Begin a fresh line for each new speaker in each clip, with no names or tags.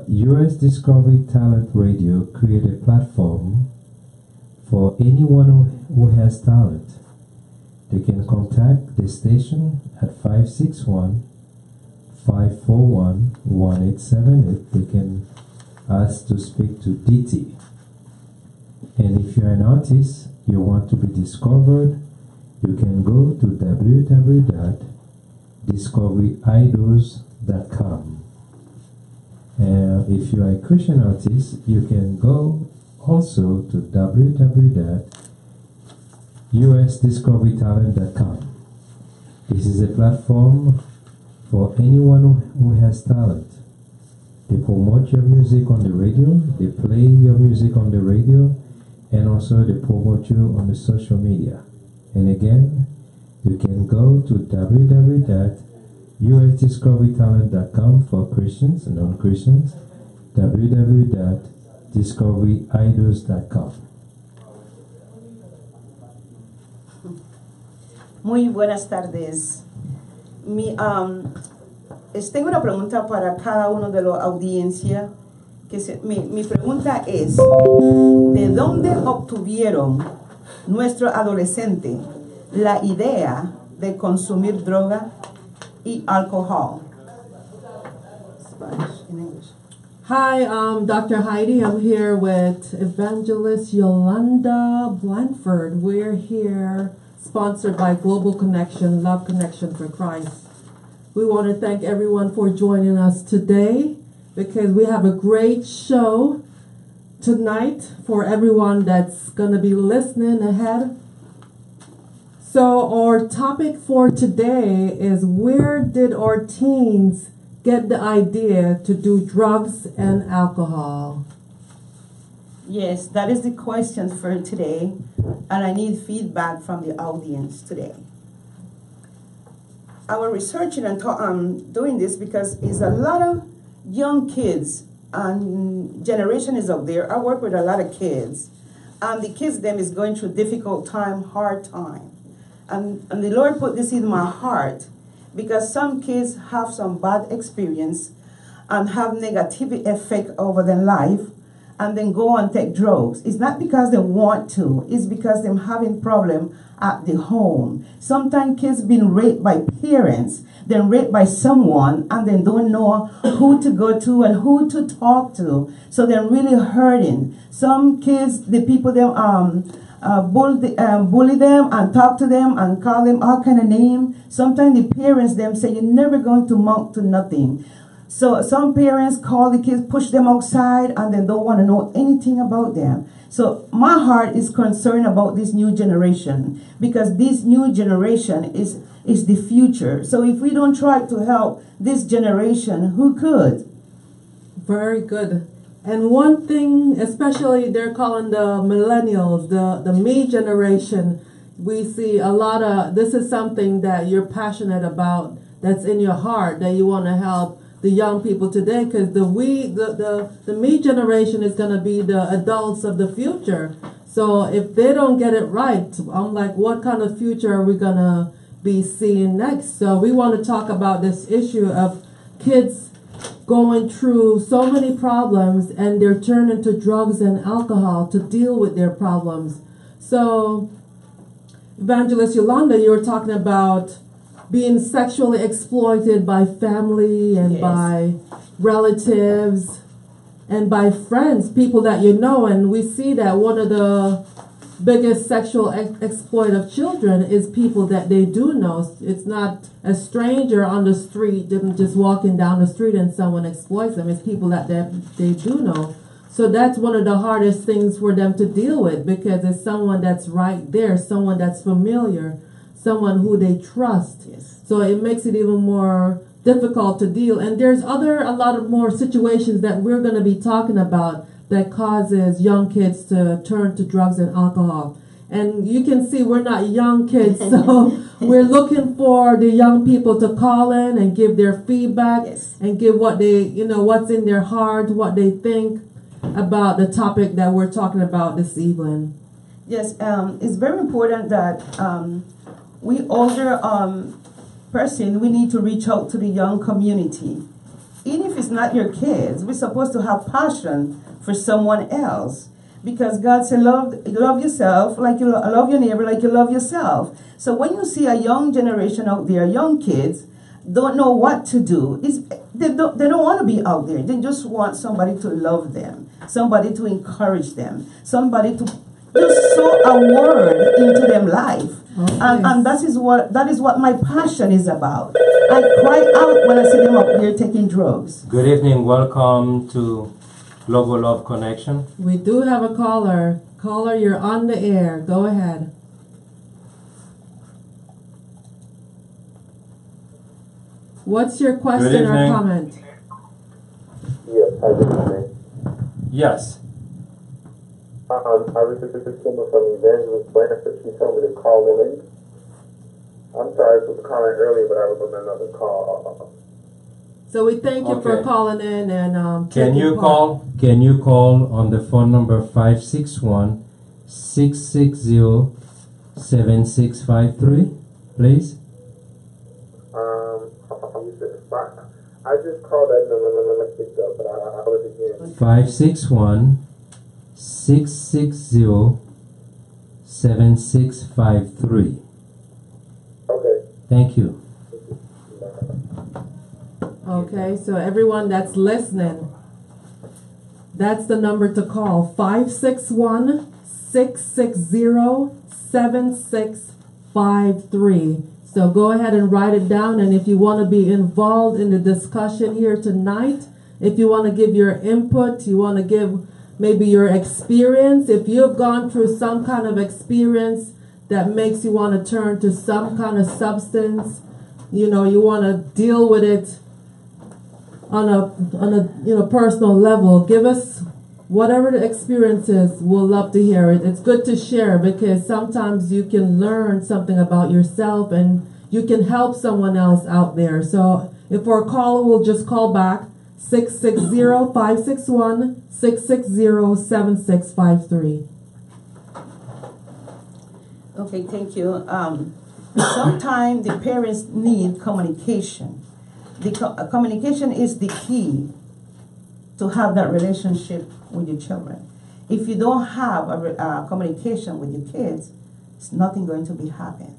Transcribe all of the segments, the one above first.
US Discovery Talent Radio create a platform for anyone who has talent. They can contact the station at 561-541-1878. They can ask to speak to DT. And if you're an artist, you want to be discovered, you can go to www.discoveryidols.com. And if you are a Christian artist, you can go also to www.usdiscoverytalent.com. This is a platform for anyone who has talent. They promote your music on the radio, they play your music on the radio, and also they promote you on the social media. And again, you can go to www.usdiscoverytalent.com for Christians and non-Christians, www.discoveryidols.com.
Muy buenas tardes. Tengo una pregunta para cada uno de la audiencia. Mi pregunta es, ¿de dónde obtuvieron nuestros adolescentes la idea de consumir droga y alcohol? Spanish and English.
Hi, I'm Dr. Heidi. I'm here with Evangelist Yolanda Blanford. We're here sponsored by Global Connection, Love Connection for Christ. We want to thank everyone for joining us today because we have a great show tonight for everyone that's going to be listening ahead. So our topic for today is, where did our teens get the idea to do drugs and alcohol?
Yes, that is the question for today, and I need feedback from the audience today. I was researching and doing this because it's a lot of young kids, and generation is up there. I work with a lot of kids, and the kids them is going through difficult time, hard time. And the Lord put this in my heart because some kids have some bad experience and have negative effect over their life and then go and take drugs. It's not because they want to, it's because they're having problem at the home. Sometimes kids been raped by parents, then raped by someone, and then don't know who to go to and who to talk to. So they're really hurting. Some kids, the people them bully them and talk to them and call them all kind of name. Sometimes the parents them say you're never going to amount to nothing. So some parents call the kids, push them outside, and then don't want to know anything about them. So my heart is concerned about this new generation because this new generation is the future. So if we don't try to help this generation, who could?
Very good. And one thing, especially they're calling the millennials, the me generation, we see a lot of, this is something that you're passionate about, that's in your heart, that you want to help the young people today, because the me generation is going to be the adults of the future. So if they don't get it right, I'm like, what kind of future are we going to be seeing next? So we want to talk about this issue of kids going through so many problems and they're turning to drugs and alcohol to deal with their problems. So Evangelist Yolanda, you were talking about being sexually exploited by family and
Yes.
by relatives and by friends, people that you know. And we see that one of the biggest sexual exploit of children is people that they do know. It's not a stranger on the street, them just walking down the street and someone exploits them. It's people that they do know. So that's one of the hardest things for them to deal with, because it's someone that's right there, someone that's familiar, someone who they trust.
Yes.
So it makes it even more difficult to deal. And there's a lot of more situations that we're going to be talking about that causes young kids to turn to drugs and alcohol. And you can see we're not young kids, so we're looking for the young people to call in and give their feedback.
Yes.
And give what they, what's in their heart, what they think about the topic that we're talking about this evening.
Yes, it's very important that we older person, we need to reach out to the young community. even if it's not your kids, we're supposed to have passion for someone else. Because God said, love yourself like you love your neighbor like you love yourself. So when you see a young generation out there, young kids, don't know what to do, they don't want to be out there. They just want somebody to love them, somebody to encourage them, somebody to just sow a word into them life. Okay. And that is what my passion is about. I cry out when I see them up there taking drugs.
Good evening. Welcome to Global Love Connection.
We do have a caller. Caller, you're on the air. Go ahead. What's your question or comment?
Yes, hi, good evening.
Yes.
I received this number from Evangelist Blanford. She told me to call in. I'm sorry for calling earlier, but I was on another call.
So we thank you for calling in and
Can you call on the phone number 561-660-7653, please?
I just called that number and I picked up, but I was again.
561-660-7653.
Okay.
Thank you.
Okay, so everyone that's listening, that's the number to call, 561-660-7653. So go ahead and write it down, and if you want to be involved in the discussion here tonight, if you want to give your input, you want to give maybe your experience, if you've gone through some kind of experience that makes you want to turn to some kind of substance, you want to deal with it on a personal level, give us whatever the experience is. We'll love to hear it. It's good to share because sometimes you can learn something about yourself and you can help someone else out there. So if we're a caller, we'll just call back 660-561-660-7653.
Okay, thank you. Sometimes the parents need communication. Communication is the key to have that relationship with your children. If you don't have a communication with your kids, it's nothing going to be happening.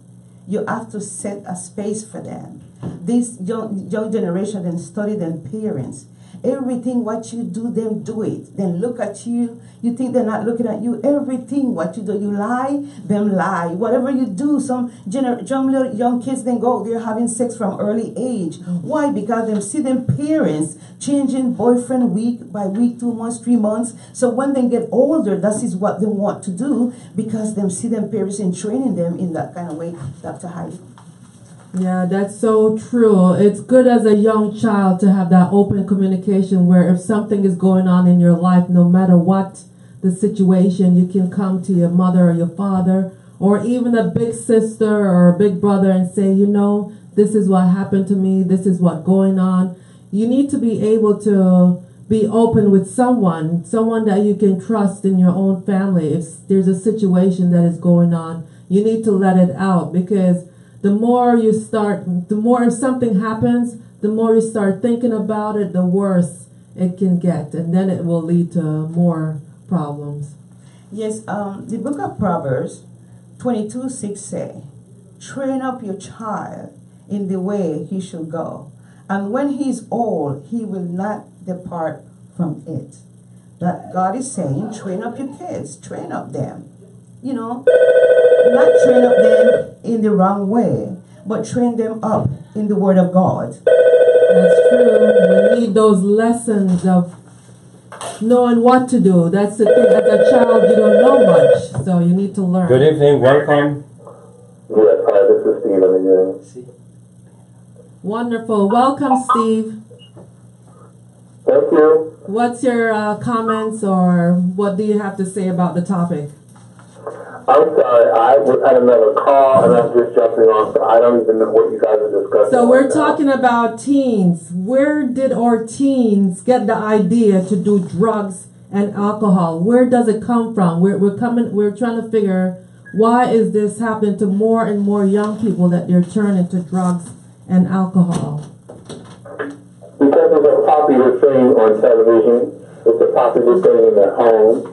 You have to set a space for them. This young generation then study them parents. Everything what you do, them do it. Then look at you. You think they're not looking at you. Everything what you do, you lie, them lie. Whatever you do, some young kids then go, they're having sex from early age. Why? Because them see them parents changing boyfriend week by week, 2 months, 3 months. So when they get older, that is what they want to do because them see them parents and training them in that kind of way. Dr. Heidi.
Yeah, that's so true. It's good as a young child to have that open communication where if something is going on in your life, no matter what the situation, you can come to your mother or your father or even a big sister or a big brother and say, this is what happened to me. This is what's going on. You need to be able to be open with someone that you can trust in your own family. If there's a situation that is going on, you need to let it out because the more if something happens, the more you start thinking about it, the worse it can get. And then it will lead to more problems.
Yes, the book of Proverbs 22:6 say, train up your child in the way he should go. And when he's old, he will not depart from it. That God is saying, train up your kids, train up them. Not train up them in the wrong way, but train them up in the Word of God.
That's true. We need those lessons of knowing what to do. That's the thing. As a child, you don't know much, so you need to learn.
Good evening. Welcome.
Yes, hi, this is Steve on the hearing.
Wonderful. Welcome, Steve.
Thank you.
What's your comments or what do you have to say about the topic?
I'm sorry, I was at another call and I'm just jumping on, so I don't even know what you guys are discussing.
So we're talking about teens. Where did our teens get the idea to do drugs and alcohol? Where does it come from? We're trying to figure why is this happening to more and more young people that they're turning to drugs and alcohol.
Because it's a popular thing on television, it's a popular thing in their homes,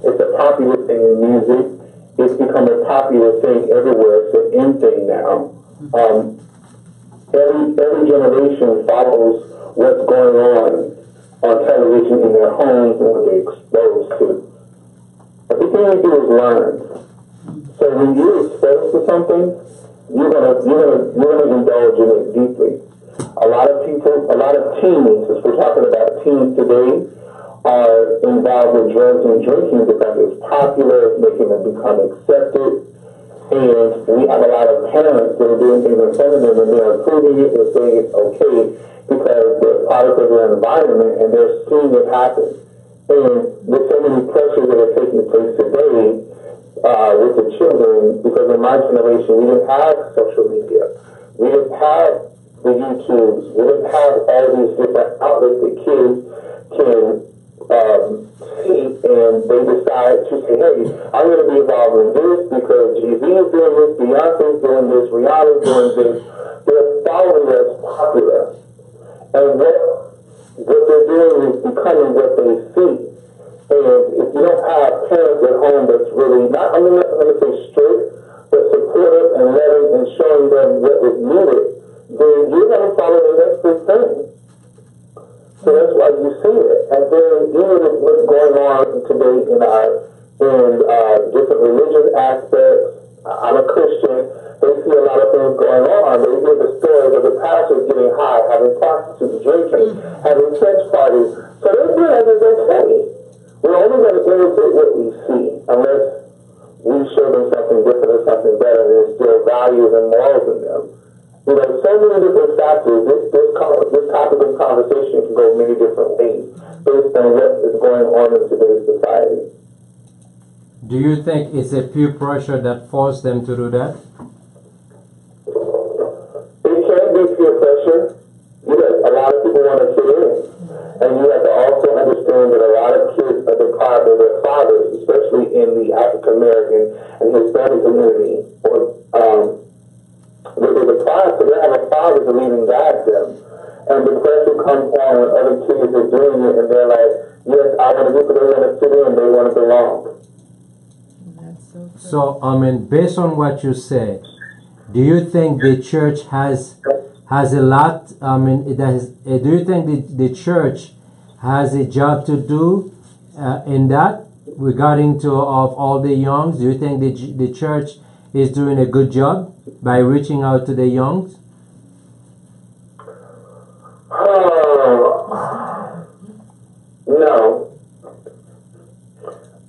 it's a popular thing in music, it's become a popular thing everywhere. It's an in thing now. Every generation follows what's going on television in their homes and what they're exposed to. But the thing we do is learn. So when you're exposed to something, you're gonna indulge in it deeply. A lot of teens, as we're talking about teens today, are involved with drugs and drinking because it's popular, making them become accepted. And we have a lot of parents that are doing things in front of them and they're approving it and saying it's okay because they're part of their environment and they're seeing it happen. And there's so many pressures that are taking place today with the children, because in my generation we didn't have social media. We didn't have the YouTubes. We didn't have all these different outlets that kids can see, and they decide to say, hey, I'm going to be involved in this because Jay-Z is doing this, Beyonce's doing this, Rihanna's doing this. They're following what's popular. And what they're doing is becoming what they see. And if you don't have parents at home that's really not, I'm not going to say strict, but supportive and letting and showing them what is needed, then you're going to follow the next big thing. So that's why you see it. And then even with what's going on today in different religious aspects, I'm a Christian, they see a lot of things going on. They hear the stories of the pastors getting high, having prostitutes, drinking, having sex parties. So they feel like it's okay. We're only going to imitate what we see unless we show them something different or something better and there's still values and morals in them. You know, so many different factors. This topic of conversation can go many different ways based on what is going on in today's society.
Do you think it's a peer pressure that forced them to do that?
It can be peer pressure. A lot of people want to fit in. And you have to also understand that a lot of kids are deprived of their fathers, especially in the African American and Hispanic community. They're deprived, so they have a father to lead and guide them. And the pressure comes on when other kids are doing it, and they're like, yes, I want to do it, they want to fit in, they want to belong.
So, based on what you said, do you think the church has a lot? Do you think the church has a job to do in that regarding to of all the youngs? Do you think the church is doing a good job by reaching out to the youngs?
No.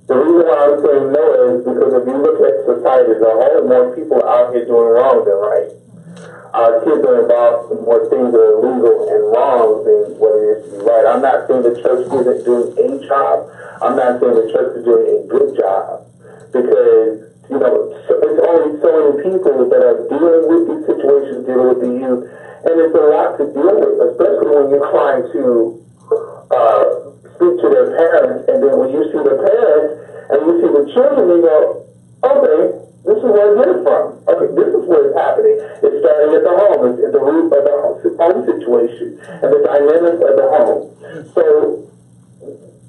The reason why I'm saying no is because if you look at society as a whole, more people out here doing wrong than right. Our kids are involved in more things that are illegal and wrong than what it is to be right. I'm not saying the church isn't doing a job. I'm not saying the church is doing a good job. Because, it's only so many people that are dealing with these situations, dealing with the youth. And it's a lot to deal with, especially when you're trying to speak to their parents, and then when you see the parents and you see the children, you go, okay, this is where I get it from. Okay, this is where it's happening. It's starting at the home. It's at the root of the home situation and the dynamics of the home. So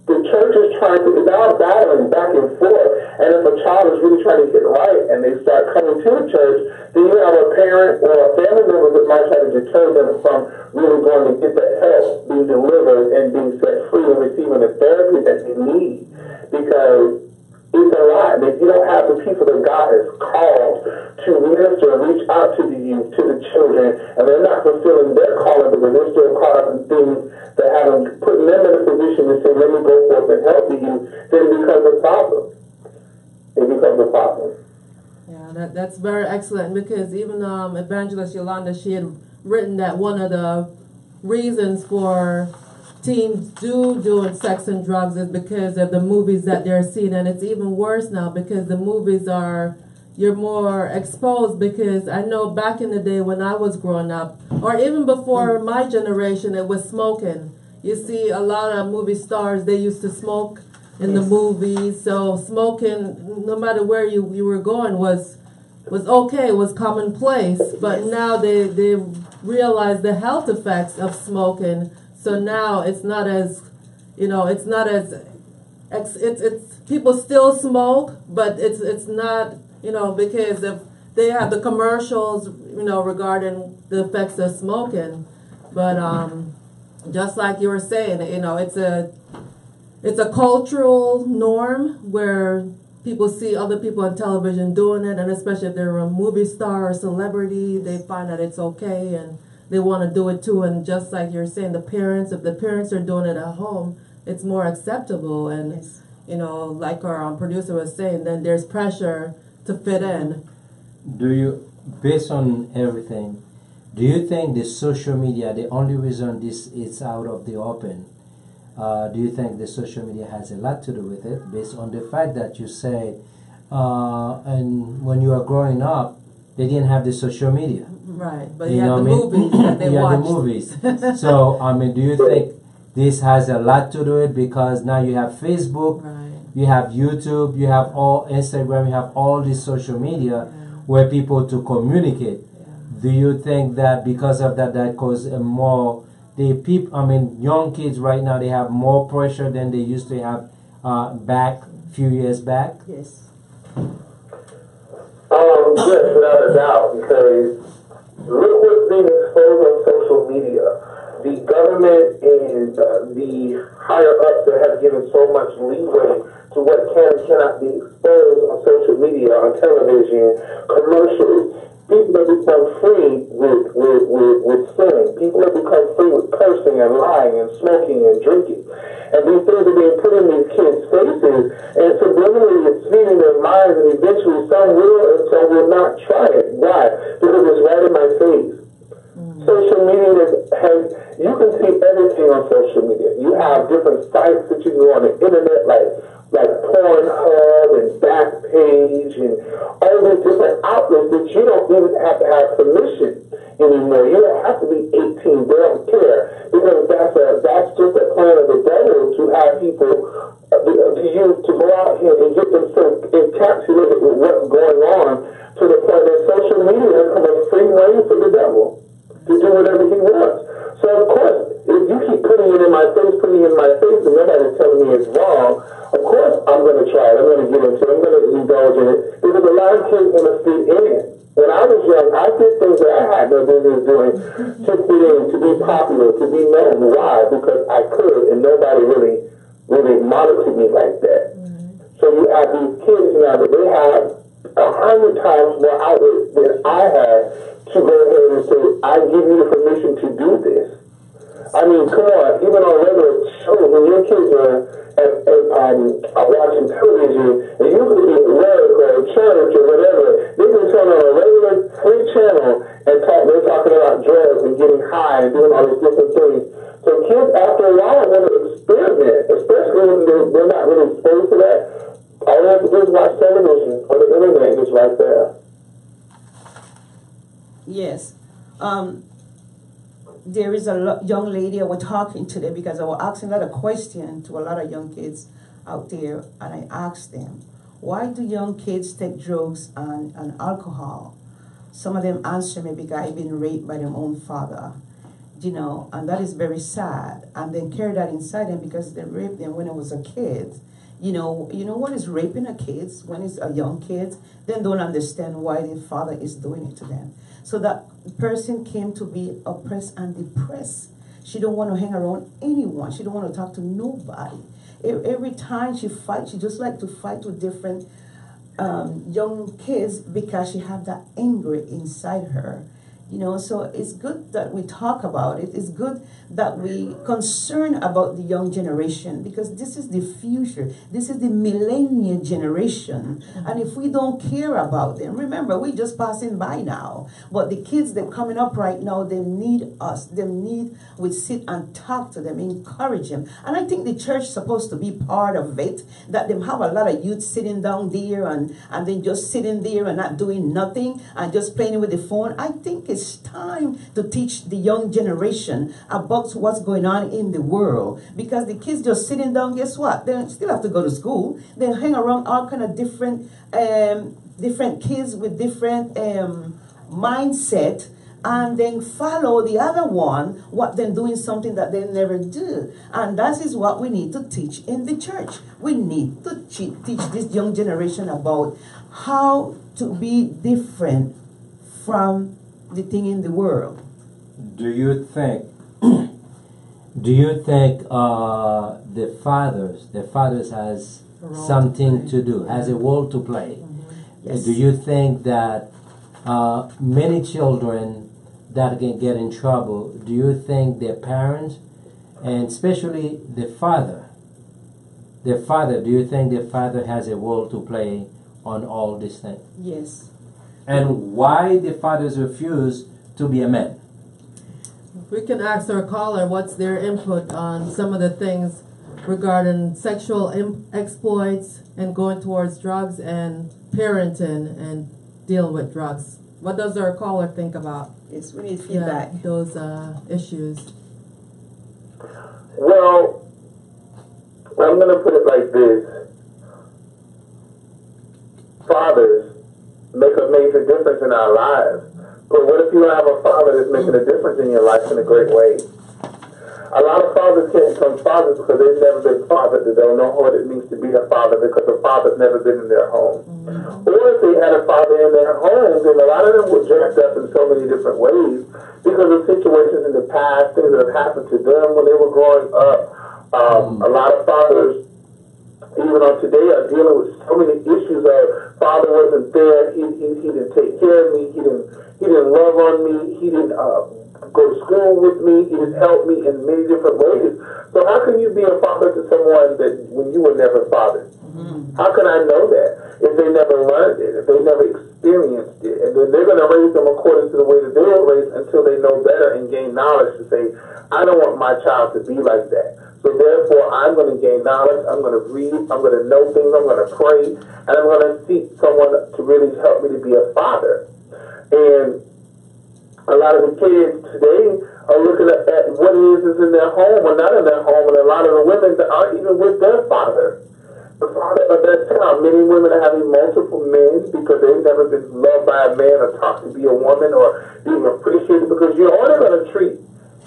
the church is now battling back and forth, and if a child is really trying to get right and they start coming to the church, then you have a parent or a family member that might try to deter them from really going to get that help, being delivered and being set free and receiving the therapy that they need. Because it's a lot. And if you don't have the people that God has called to minister and reach out to the youth, to the children, and they're not fulfilling their calling because they're still caught up in things that have them, putting them in a position to say, let me go forth and help the youth, then it becomes a problem. It becomes a problem.
Yeah, that's very excellent, because even Evangelist Yolanda, she had written that one of the reasons for teens doing sex and drugs is because of the movies that they're seeing. And it's even worse now because the movies you're more exposed, because I know back in the day when I was growing up, or even before my generation, it was smoking. You see a lot of movie stars, they used to smoke in the movies. So smoking, no matter where you were going, was okay, was commonplace. But now they realize the health effects of smoking. So now it's not as, it's not as, it's people still smoke, but it's not, because if they have the commercials, regarding the effects of smoking. But just like you were saying, it's a cultural norm where people see other people on television doing it, and especially if they're a movie star or celebrity, they find that it's okay and they want to do it too. And just like you're saying, if the parents are doing it at home, it's more acceptable. And
Yes.
Like our producer was saying, then there's pressure to fit in.
Do you, based on everything, do you think the social media, the only reason this is out of the open, do you think the social media has a lot to do with it, based on the fact that you say, and when you were growing up, they didn't have the social media.
Right, but you have the movies that they
you
watched.
have the movies. So, do you think this has a lot to do with it, because now you have Facebook,
Right.
you have YouTube, you have all Instagram, you have all these social media where people to communicate. Do you think that because of that, that causes more, young kids right now, they have more pressure than they used to have back, few years back?
Yes.
Yes, without a doubt, because look what's being exposed on social media. The government and the higher ups that have given so much leeway to what can and cannot be exposed on social media, on television, commercials. People have become free with sin. People have become free with cursing and lying and smoking and drinking. And these things are being put in these kids' faces, and subliminally it's feeding their minds, and eventually some will and some will not try it. Why? Because it's right in my face. Social media you can see everything on social media. You have different sites that you go on the internet, like Pornhub and Backpage and all these different outlets that you don't even have to have permission anymore. You don't have to be 18. They don't care, because that's just a plan of the devil to have people to go out here and get them so encapsulated with what's going on, to the point that social media has become a free rein for the devil to do whatever he wants. So of course, if you keep putting it in my face, and nobody's telling me it's wrong, of course I'm going to try it. I'm going to get into it. I'm going to indulge in it, because a lot of kids want to fit in. When I was young, I did things that I had no business doing to fit in, to be popular, to be known. Why? Because I could, and nobody really monitored me like that. So you have these kids now that they have 100 times more outlets than I had to go ahead and say, I give you the permission to do this. Come on, even on regular shows, when your kids are watching television, and you could be at work or at church or whatever, they can turn on a regular free channel and they're talking about drugs and getting high and doing all these different things. So kids, after a while, want to experiment, especially when they're not really exposed to that. All they have to do is watch television or the internet is right there.
Yes. There is a young lady I was talking today, because I was asking a lot of questions to a lot of young kids out there, and I asked them, why do young kids take drugs and alcohol? Some of them answer me, because I've been raped by their own father, and that is very sad. And they carry that inside them because they raped them when I was a kid. You know what is raping a kid when it's a young kid? Then don't understand why their father is doing it to them. So that person came to be oppressed and depressed. She don't want to hang around anyone. She don't want to talk to nobody. Every time she fights, she just like to fight with different young kids, because she have that anger inside her. So it's good that we talk about it. It's good that we concern about the young generation, because this is the future. This is the millennial generation. And if we don't care about them, remember, we're just passing by now. But the kids that are coming up right now, they need us. They need we sit and talk to them, encourage them. And I think the church is supposed to be part of it, that them have a lot of youth sitting down there and then just sitting there and not doing nothing and just playing with the phone. I think it's time to teach the young generation about what's going on in the world, because the kids just sitting down, guess what? They still have to go to school. They hang around all kind of different kids with different mindset, and then follow the other one, what them doing something that they never do. And that is what we need to teach in the church. We need to teach this young generation about how to be different from the thing in the world.
Do you think the fathers has something to do, has a role to play?
Yes.
Do you think that many children that can get in trouble, do you think their parents, and especially the father, do you think the father has a role to play on all these things?
Yes.
And why the fathers refuse to be a man?
We can ask our caller what's their input on some of the things regarding sexual exploits and going towards drugs and parenting and dealing with drugs. What does our caller think about
Yes, we need feedback.
those issues?
Well, I'm going to put it like this. Fathers make a major difference in our lives. But what if you don't have a father that's making a difference in your life in a great way? A lot of fathers can't become fathers because they've never been fathered. They don't know what it means to be a father because the father's never been in their home. Or if they had a father in their home, then a lot of them were jacked up in so many different ways because of situations in the past, things that have happened to them when they were growing up. A lot of fathers, even on today, are dealing with so many issues of father wasn't there, he didn't take care of me, he didn't love on me, he didn't go to school with me, he didn't help me in many different ways. So how can you be a father to someone that when you were never fathered? How can I know that if they never learned it, if they never experienced it? And then they're going to raise them according to the way that they were raised until they know better and gain knowledge to say, I don't want my child to be like that. So therefore, I'm going to gain knowledge, I'm going to read, I'm going to know things, I'm going to pray, and I'm going to seek someone to really help me to be a father. And a lot of the kids today are looking at what it is in their home or not in their home, and a lot of the women that aren't even with their father. The father of their child. Many women are having multiple men because they've never been loved by a man or taught to be a woman or being appreciated because you're only going to treat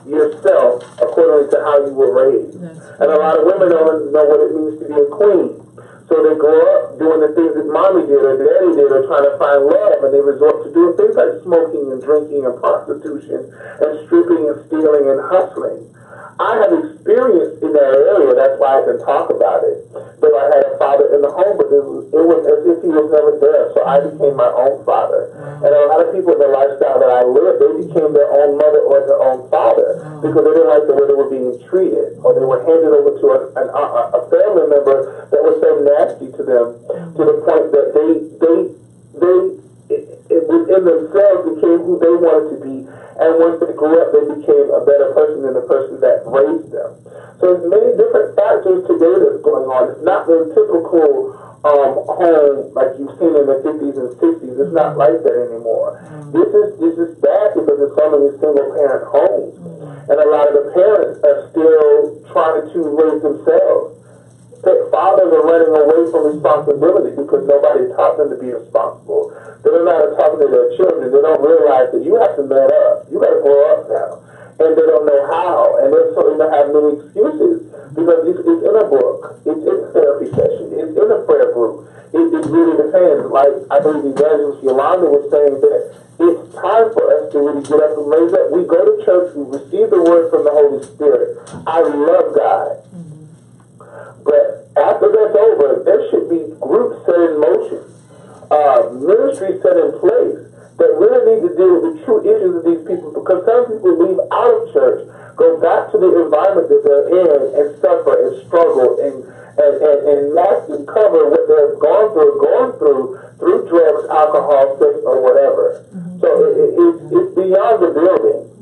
yourself according to how you were raised. And a lot of women don't know what it means to be a queen. So they grow up doing the things that mommy did or daddy did or trying to find love, and they resort to doing things like smoking and drinking and prostitution and stripping and stealing and hustling. I have experience in that area, that's why I can talk about it. But I had a father in the home, but it was as if he was never there, so I became my own father. And a lot of people in the lifestyle that I lived, they became their own mother or their own father because they didn't like the way they were being treated, or they were handed over to a family member that was so nasty to them to the point that they within themselves became who they wanted to be. And once they grew up, they became a better person than the person that raised them. So there's many different factors today that's going on. It's not the typical home like you've seen in the 50s and 60s. It's not like that anymore. This is bad because there's so many single-parent homes. And a lot of the parents are still trying to raise themselves. Fathers are running away from responsibility because nobody taught them to be responsible. They don't know how to talk to their children. They don't realize that you have to man up. You got to grow up now. And they don't know how. And they don't have many excuses because it's in a book. It's in a therapy session. It's in a prayer group. It really depends. Like I believe Evangelist Yolanda was saying that it's time for us to really get up and raise up. We go to church. We receive the word from the Holy Spirit. I love God. But after that's over, there should be groups set in motion, ministries set in place that really need to deal with the true issues of these people because some people leave out of church, go back to the environment that they're in and suffer and struggle and mask and cover what they've gone through drugs, alcohol, sex, or whatever. So it's beyond the building.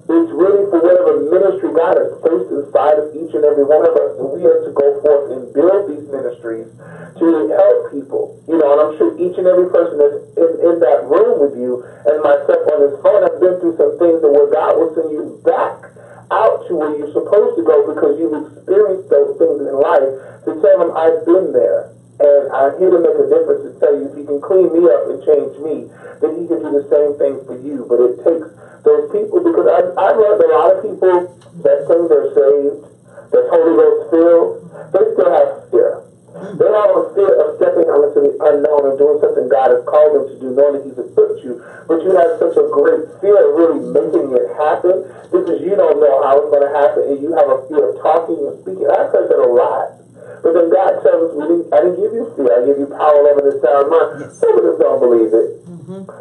It's really for whatever ministry God has placed inside of each and every one of us. And we have to go forth and build these ministries to help people. You know, and I'm sure each and every person that's in that room with you and myself on this phone have been through some things that where God will send you back out to where you're supposed to go because you've experienced those things in life to tell them, I've been there. And I'm here to make a difference to tell you if he can clean me up and change me, then he can do the same thing for you. But it takes those people, because I've learned a lot of people that think they're saved, that's Holy Ghost filled, they still have fear. They have a fear of stepping out into the unknown and doing something God has called them to do, knowing that He's equipped you. But you have such a great fear of really making it happen because you don't know how it's going to happen, and you have a fear of talking and speaking. I've heard that a lot. But then God tells us, I didn't give you fear. I give you power, love, and a sound mind. Some of us don't believe it.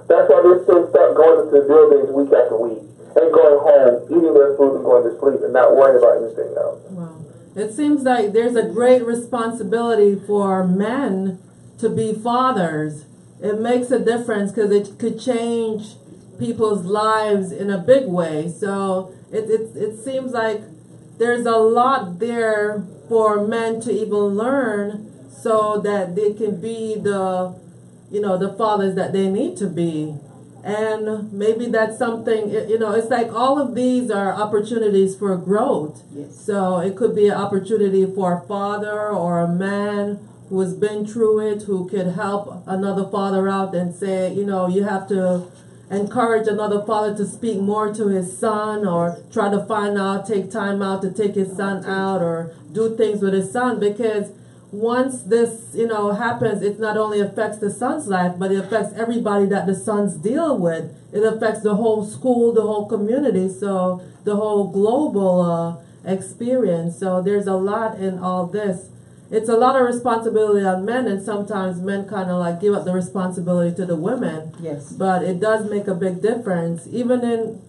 That's why they still start going into the buildings week after week and going home, eating their food and going to sleep and not worrying about anything else.
Wow. It seems like there's a great responsibility for men to be fathers. It makes a difference because it could change people's lives in a big way. So it seems like there's a lot there for men to even learn so that they can be the fathers that they need to be. And maybe that's something, it's like all of these are opportunities for growth.
Yes.
So it could be an opportunity for a father or a man who has been through it, who could help another father out and say, you have to encourage another father to speak more to his son, or try to take time out to take his son out, or do things with his son, because once this, happens, it not only affects the son's life, but it affects everybody that the sons deal with. It affects the whole school, the whole community, so the whole global experience. So there's a lot in all this. It's a lot of responsibility on men, and sometimes men kind of like give up the responsibility to the women.
Yes.
But it does make a big difference, even in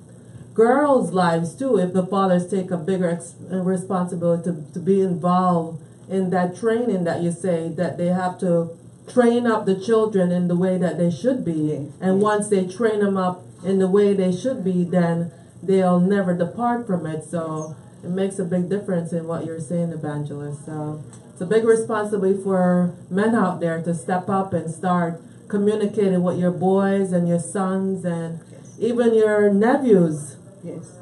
girls' lives too, if the fathers take a bigger responsibility to be involved in that training that you say, that they have to train up the children in the way that they should be. And once they train them up in the way they should be, then they'll never depart from it. So it makes a big difference in what you're saying, Evangelist. So it's a big responsibility for men out there to step up and start communicating with your boys and your sons and even your nephews.
Yes.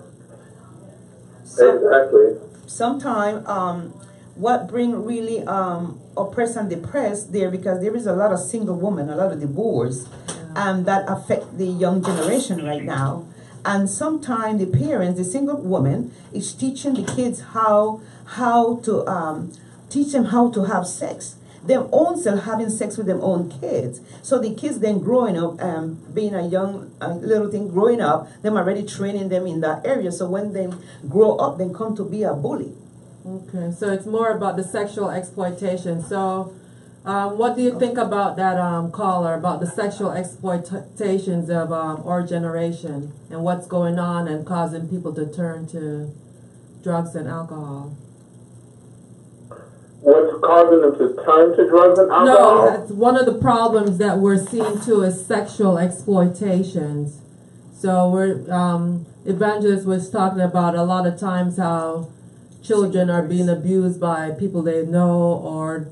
Exactly.
Sometimes what bring really oppress and depress there, because there is a lot of single women, a lot of divorce, that affect the young generation right now. And sometimes the parents, the single woman, is teaching the kids how to teach them how to have sex. Them own self having sex with their own kids. So the kids then growing up, being a young little thing growing up, them already training them in that area. So when they grow up, they come to be a bully.
Okay, so it's more about the sexual exploitation. So what do you think about that caller, about the sexual exploitations of our generation and what's going on and causing people to turn to drugs and alcohol?
What's causing them to turn to drugs and alcohol?
No, that's one of the problems that we're seeing too, is sexual exploitations. So Evangelist was talking about a lot of times how children are being abused by people they know, or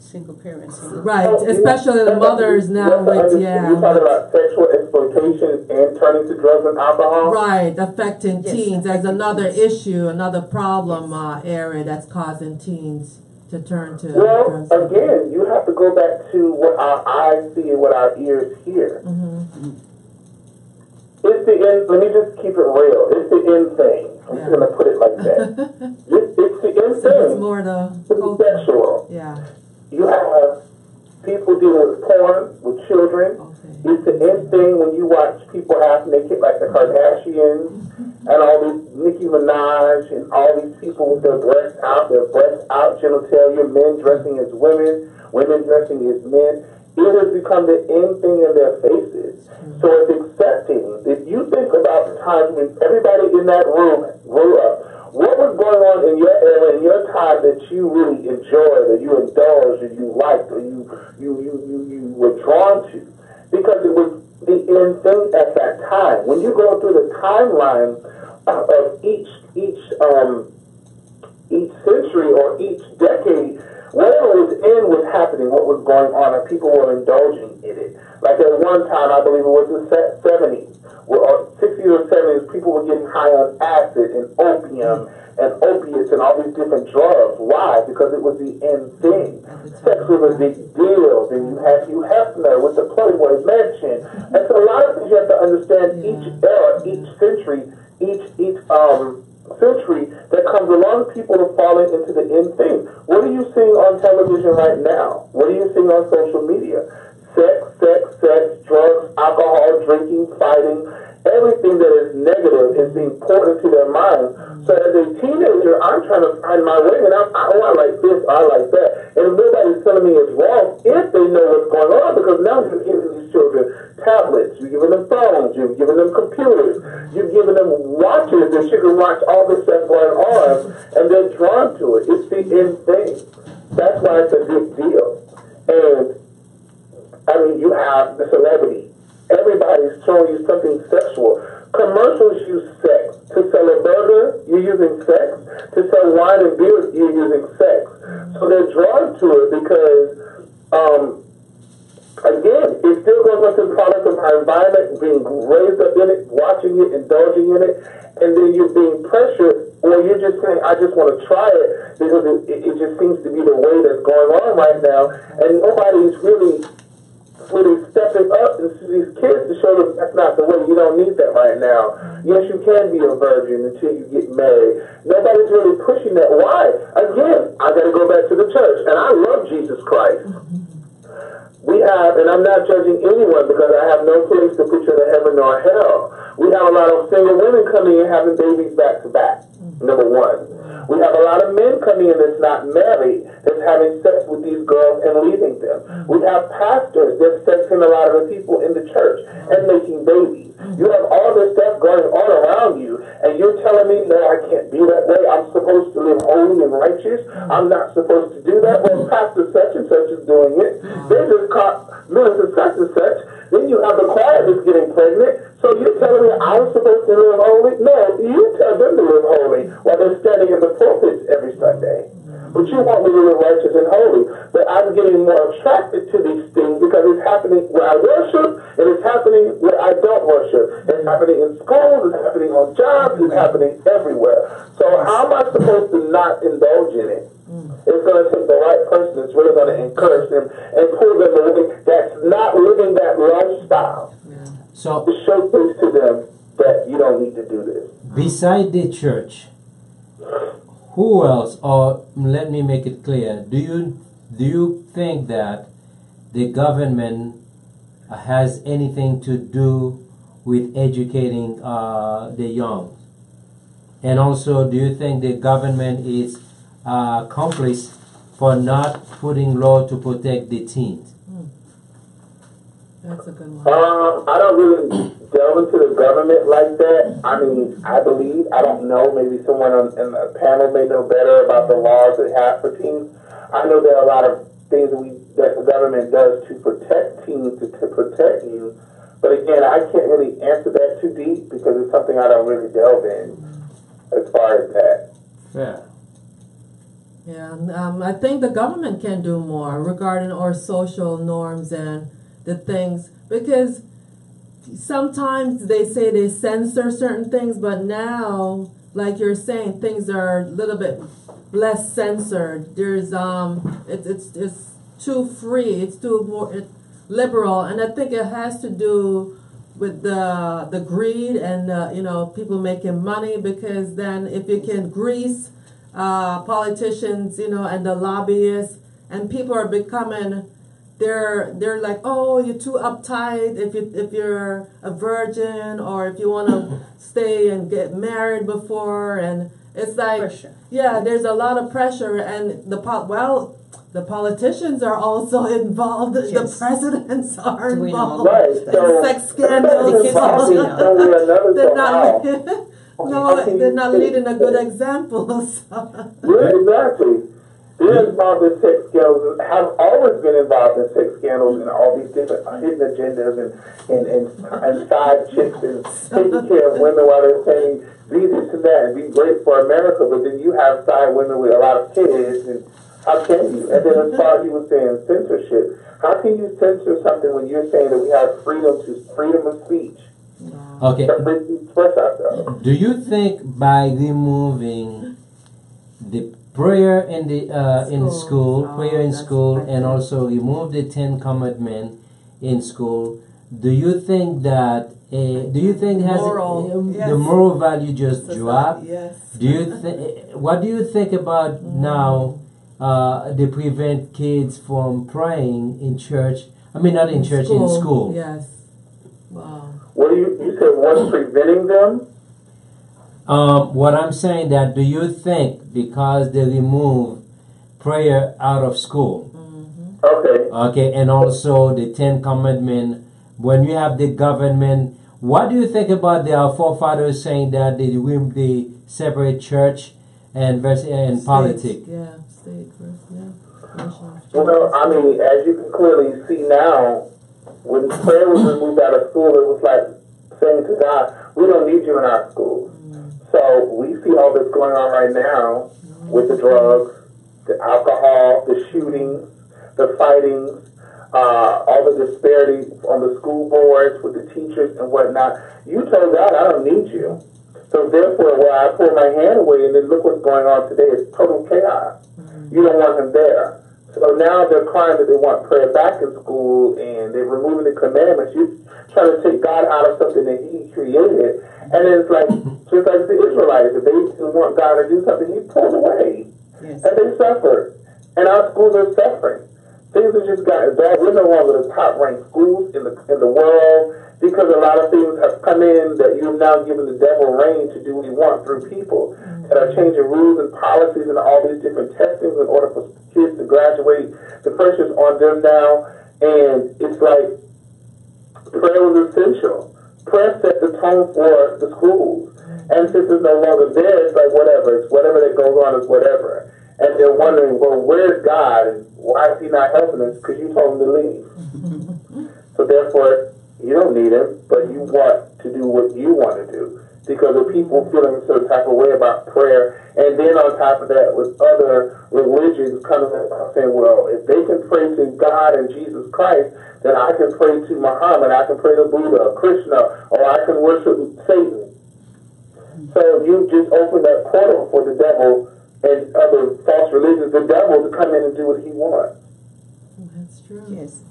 Single parents.
right, especially the mothers now with
You're talking about sexual exploitation and turning to drugs and alcohol?
right, affecting
Yes,
teens as
affecting
another
teens.
issue, another problem area that's causing teens to turn to
Well,
drugs.
again, you have to go back to what our eyes see and what our ears hear. It's the end. Let me just keep it real. It's the end thing. I'm just going to put it like that. It's the end
So it's
thing.
more the
It's
culture.
sexual.
Yeah.
You have people dealing with porn, with children.
Okay.
It's the end thing when you watch people half naked like the Kardashians and all these Nicki Minaj and all these people with their breasts out, genitalia, men dressing as women, women dressing as men. It has become the end thing in their faces. So it's accepting. If you think about the times when everybody in that room grew up, what was going on in your era, in your time, that you really enjoyed, or you indulged, or you liked, or you were drawn to? Because it was the end thing at that time. When you go through the timeline of each century or each decade, whatever was in was happening, what was going on, and people were indulging in it. Like at one time, I believe it was the 70s, or 60s or 70s, people were getting high on acid and opium and opiates and all these different drugs. Why? Because it was the end thing. Sex was a big deal. Then you had Hugh Hefner with the Playboy Mansion. And so a lot of you have to understand each era, each century, each century that comes along, people are falling into the end thing. What are you seeing on television right now? What are you seeing on social media? Sex, drugs, alcohol, drinking, fighting. Everything that is negative is being poured into their mind. So as a teenager, I'm trying to find my way, and I like this, I like that. And nobody's telling me it's wrong if they know what's going on, because now you're giving these children tablets, you're giving them phones, you're giving them computers, you're giving them watches that you can watch all this stuff going on, and they're drawn to it. It's the end thing. That's why it's a big deal. And I mean, you have the celebrity. Everybody's showing you something sexual. Commercials use sex. To sell a burger, you're using sex. To sell wine and beer, you're using sex. So they're drawn to it because, again, it still goes up to the product of our environment, being raised up in it, watching it, indulging in it, and then you're being pressured, or you're just saying, I just want to try it because it just seems to be the way that's going on right now, and nobody's really stepping up to these kids to show them that's not the way. You don't need that right now. Yes, you can be a virgin until you get married. Nobody's really pushing that. Why? Again, I got to go back to the church, and I love Jesus Christ. We have, and I'm not judging anyone because I have no place to put you in heaven nor hell. We have a lot of single women coming in having babies back to back, number one. We have a lot of men coming in that's not married, that's having sex with these girls and leaving them. We have pastors that's sexing a lot of the people in the church and making babies. You have all this stuff going on around you, and you're telling me, no, I can't be that way. I'm supposed to live holy and righteous. I'm not supposed to do that. Well, Pastor such and such is doing it. They just caught minister such and such. Then you have the choir that's getting pregnant. So you're telling me I'm supposed to live holy? No, you tell them to live holy while they're standing in the pulpits every Sunday. But you want me to live righteous and holy. But I'm getting more attracted to these things because it's happening where I worship, and it's happening where I don't worship. It's happening in schools, it's happening on jobs, it's happening everywhere. So how am I supposed to not indulge in it? It's going to take the right person that's really going to encourage them and pull them away that's not living that lifestyle.
So,
To showcase to them that you don't need to do this.
beside the church, who else, or let me make it clear, do you think that the government has anything to do with educating the young? And also, do you think the government is accomplice for not putting law to protect the teens?
That's a good one.
I don't really delve into the government like that. I mean, I believe, I don't know, maybe someone on in the panel may know better about the laws they have for teens. I know there are a lot of things that the government does to protect teens, to protect you. But again, I can't really answer that too deep because it's something I don't really delve in as far as that.
Yeah.
Yeah, I think the government can do more regarding our social norms and the things, because sometimes they say they censor certain things, but now, like you're saying, things are a little bit less censored. There's it's too free, it's too more liberal, and I think it has to do with the greed and people making money, because then if you can grease politicians, and the lobbyists, and people are becoming, they're like, oh, you're too uptight if you're a virgin, or if you want to stay and get married before, and it's like
Pressure.
Yeah, there's a lot of pressure, and the politicians are also involved.
Yes.
The presidents are
Do we know
involved
Right,
in
so
sex scandals.
The kids are seeing it.
They're not.
How can
They're
you
not
say
leading a good
that?
example.
Yeah, exactly. They're involved in sex scandals, have always been involved in sex scandals and all these different hidden agendas and side chicks and taking care of women while they're saying be this and that and be great for America, but then you have side women with a lot of kids, and how can you? And then as far as you were saying censorship, how can you censor something when you're saying that we have freedom of speech?
Okay.
To freely express ourselves.
Do you think by removing the prayer in the school,
Oh,
prayer in
that's
school,
right.
and also remove the 10 Commandments in school, do you think that do you think has
Moral, yes.
the moral value just
Society,
dropped?
yes.
Do you what do you think about now? They prevent kids from praying in church. I mean, not in church, in school.
Yes. Wow.
What do you said? What's preventing them?
What I'm saying that do you think because they remove prayer out of school?
Okay.
Okay, and also the Ten Commandments. When you have the government, what do you think about our forefathers saying that they separate church and politics?
Yeah, state first. Yeah. Nation.
Well, I mean, as you can clearly see now, when prayer was removed out of school, it was like saying to God, "We don't need you in our schools." So we see all this going on right now with the drugs, the alcohol, the shootings, the fightings, all the disparity on the school boards with the teachers and whatnot. You told God, "I don't need you." So therefore, when I pull my hand away, and then look what's going on today, it's total chaos. You don't want him there. So now they're crying that they want prayer back in school, and they're removing the commandments. You're trying to take God out of something that he created. And it's like, just like the Israelites, if they didn't want God to do something, he pulled away.
Yes.
And they suffered. And our schools are suffering. Things have just gotten bad. We're no longer the top-ranked schools in the world because a lot of things have come in that you've now given the devil reign to do what he wants through people that are changing rules and policies and all these different testings in order for kids to graduate. The pressure's on them now. And it's like prayer was essential. Prayer set the tone for the schools. And since it's no longer there, it's like whatever. It's whatever that goes on is whatever. And they're wondering, well, where's God? And why is he not helping us? Because you told him to leave. So therefore, you don't need him, but you want to do what you want to do. Because of people feeling a certain type of way about prayer. And then on top of that, with other religions coming and saying, well, if they can pray to God and Jesus Christ, then I can pray to Muhammad, I can pray to Buddha, Krishna, or I can worship Satan. So you just opened that portal for the devil and other false religions, the devil, to come in and do what he wants.
That's true.
Yes.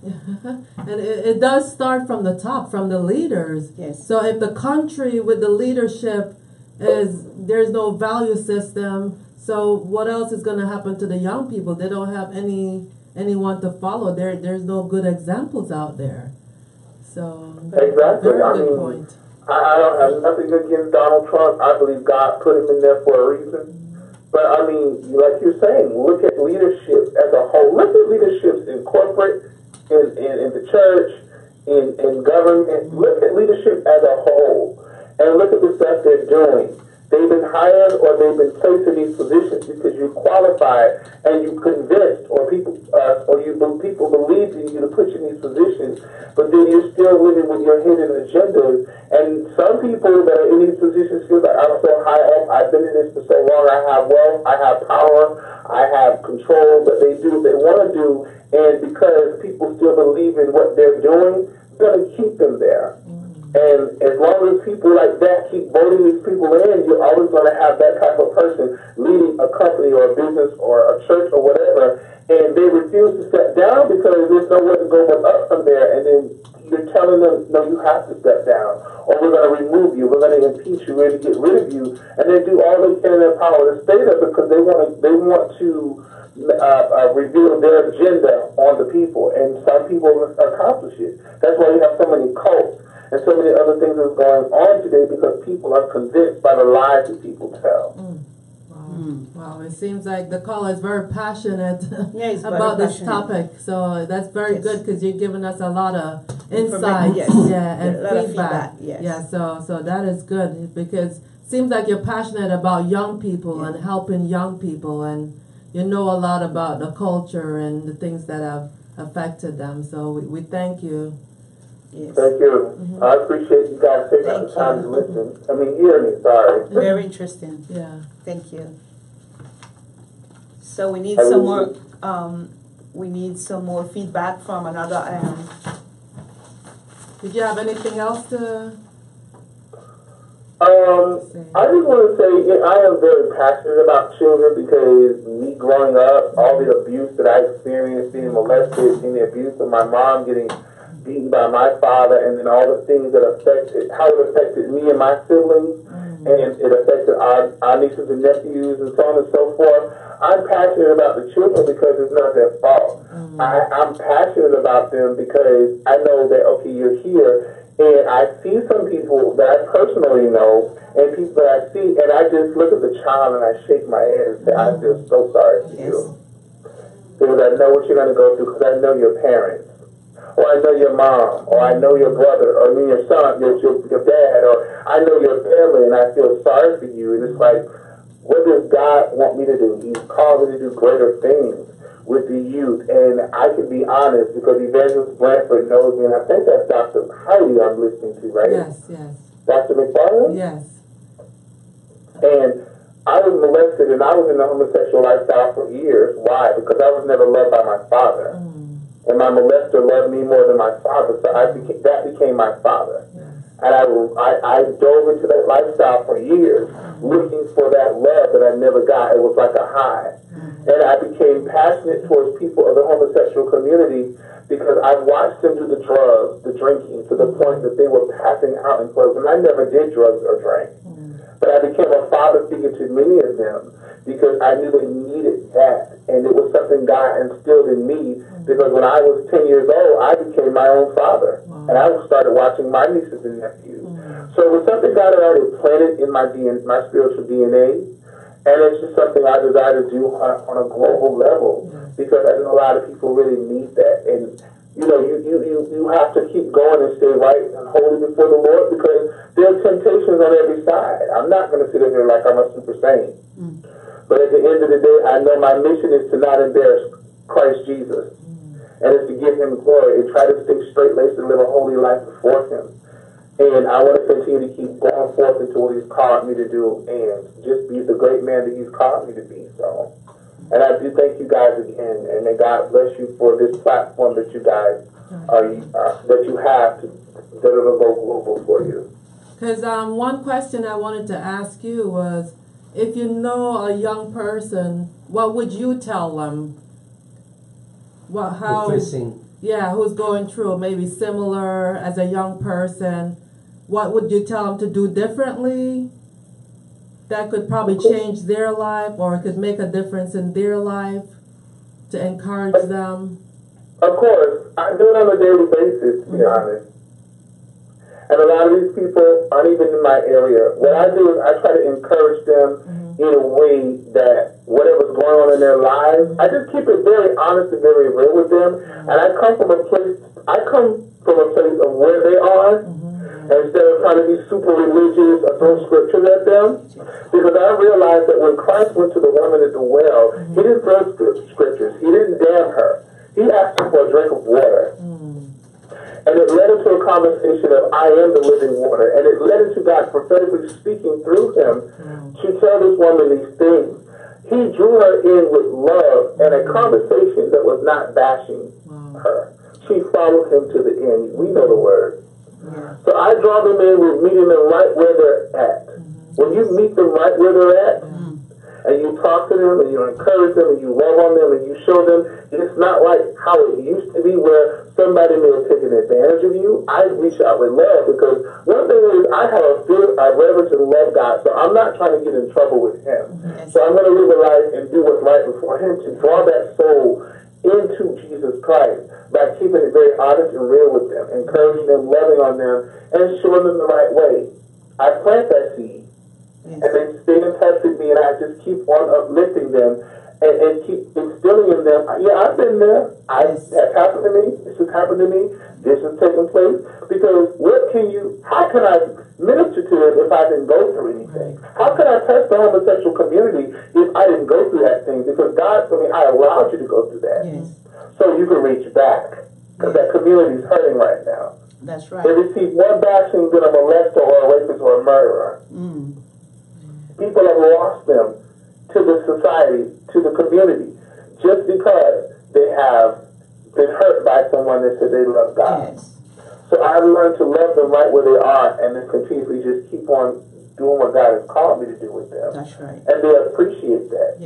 And it does start from the top, from the leaders.
Yes.
So if the country with the leadership there's no value system, so what else is going to happen to the young people? They don't have anyone to follow. There's no good examples out there. So
Exactly.
very
I
good
mean,
point.
I don't have nothing against Donald Trump. I believe God put him in there for a reason. But I mean, like you're saying, look at leadership as a whole. Look at leaderships in corporate, in the church, in government. Look at leadership as a whole. And look at the stuff they're doing. They've been hired or they've been placed in these positions because you qualified and you convinced or people believed in you to put you in these positions, but then you're still living with your hidden agendas. And some people that are in these positions feel like I'm so high up, I've been in this for so long, I have wealth, I have power, I have control, but they do what they want to do, and because people still believe in what they're doing, it's going to keep them there. And as long as people like that keep voting these people in, you're always going to have that type of person leading a company or a business or a church or whatever, and they refuse to step down because there's nowhere to go but up from there, and then you're telling them, no, you have to step down, or we're going to remove you, we're going to impeach you, we're going to get rid of you, and they do all they can in their power to stay there because they want to reveal their agenda on the people, and some people accomplish it. That's why you have so many cults and so many other things that's going on today because people are convinced by the lies that people tell.
Wow, it seems like the caller is very passionate
He's very
about this
passionate.
topic. So that's very
Yes.
good because you're giving us a lot of insight,
Yes.
yeah, and
A lot of
feedback.
feedback, yes.
Yeah, so that is good because it seems like you're passionate about young people and helping young people, and you know a lot about the culture and the things that have affected them. So we thank you.
Yes.
Thank you. I appreciate you guys taking out the time to listen. I mean, hear me, sorry.
Very interesting.
Yeah.
Thank you. So we need some more. We need some more feedback from another.
Did you have anything else to?
I just want to say I am very passionate about children because me growing up, all the abuse that I experienced, being molested, seeing the abuse of my mom getting beaten by my father, and then all the things that affected, how it affected me and my siblings, and it affected our nieces and nephews, and so on and so forth. I'm passionate about the children because it's not their fault. I'm passionate about them because I know that, okay, you're here, and I see some people that I personally know, and people that I see, and I just look at the child and I shake my head and say, I feel so sorry for you. Because I know what you're going to go through, because I know your parents, or I know your mom, or I know your brother, or me, your son, your dad, or I know your family, and I feel sorry for you. And it's like, what does God want me to do? He's called me to do greater things with the youth. And I can be honest, because Evangelist Blanford knows me, and I think that's Dr. Heidi I'm listening to, right?
Yes, yes.
Dr. McFarland?
Yes.
And I was molested, and I was in a homosexual lifestyle for years. Why? Because I was never loved by my father. And my molester loved me more than my father, so that became my father. And I dove into that lifestyle for years, looking for that love that I never got. It was like a high. And I became passionate towards people of the homosexual community because I watched them do the drugs, the drinking, to the point that they were passing out in clubs. And I never did drugs or drank. But I became a father figure to many of them because I knew they needed that. And it was something God instilled in me because when I was 10 years old, I became my own father. And I started watching my nieces and nephews. So it was something God had already planted in my spiritual DNA. And it's just something I desire to do on a global level because I know a lot of people really need that. And you know, you have to keep going and stay right and holy before the Lord because there are temptations on every side. I'm not going to sit here like I'm a super saint. But at the end of the day, I know my mission is to not embarrass Christ Jesus. And it's to give him glory and try to stay straight-laced and live a holy life before him. And I want to continue to keep going forth into what he's called me to do and just be the great man that he's called me to be. So, and I do thank you guys again, and may God bless you for this platform that you guys that you have that will go global for you.
Because one question I wanted to ask you was, if you know a young person, what would you tell them? Who's going through maybe similar as a young person? What would you tell them to do differently that could probably change their life or could make a difference in their life to encourage them?
Of course, I do it on a daily basis, to be honest. And a lot of these people aren't even in my area. What I do is I try to encourage them in a way that whatever's going on in their lives, I just keep it very honest and very real with them. And I come from a place of where they are, instead of trying to be super religious or throw scriptures at them. Because I realized that when Christ went to the woman at the well, he didn't throw scriptures. He didn't damn her. He asked her for a drink of water. And it led into a conversation of, I am the living water. And it led into God prophetically speaking through him to tell this woman these things. He drew her in with love and a conversation that was not bashing her. She followed him to the end. We know the word. So I draw them in with meeting them right where they're at. When you meet them right where they're at, and you talk to them, and you encourage them, and you love on them, and you show them, it's not like how it used to be where somebody may have taken advantage of you. I reach out with love because one thing is I have a fear, I reverence and love God, so I'm not trying to get in trouble with him. So I'm going to live a life and do what's right before him to draw that soul into Jesus Christ by keeping it very honest and real with them, encouraging them, loving on them, and showing them the right way. I plant that seed. And they stay in touch with me, and I just keep on uplifting them and keep instilling in them. Yeah, I've been there. That's happened to me. This has happened to me. This has taken place. Because how can I minister to them if I didn't go through anything? How can I touch the homosexual community if I didn't go through that thing? Because God, I allowed you to go through that. So you can reach back. Because that community is hurting right now.
That's right.
They receive more bashing than a molester or a rapist or a murderer. People have lost them to the society, to the community, just because they have been hurt by someone that said they love God. So I've learned to love them right where they are and then continuously just keep on doing what God has called me to do with them.
That's right.
And they appreciate that.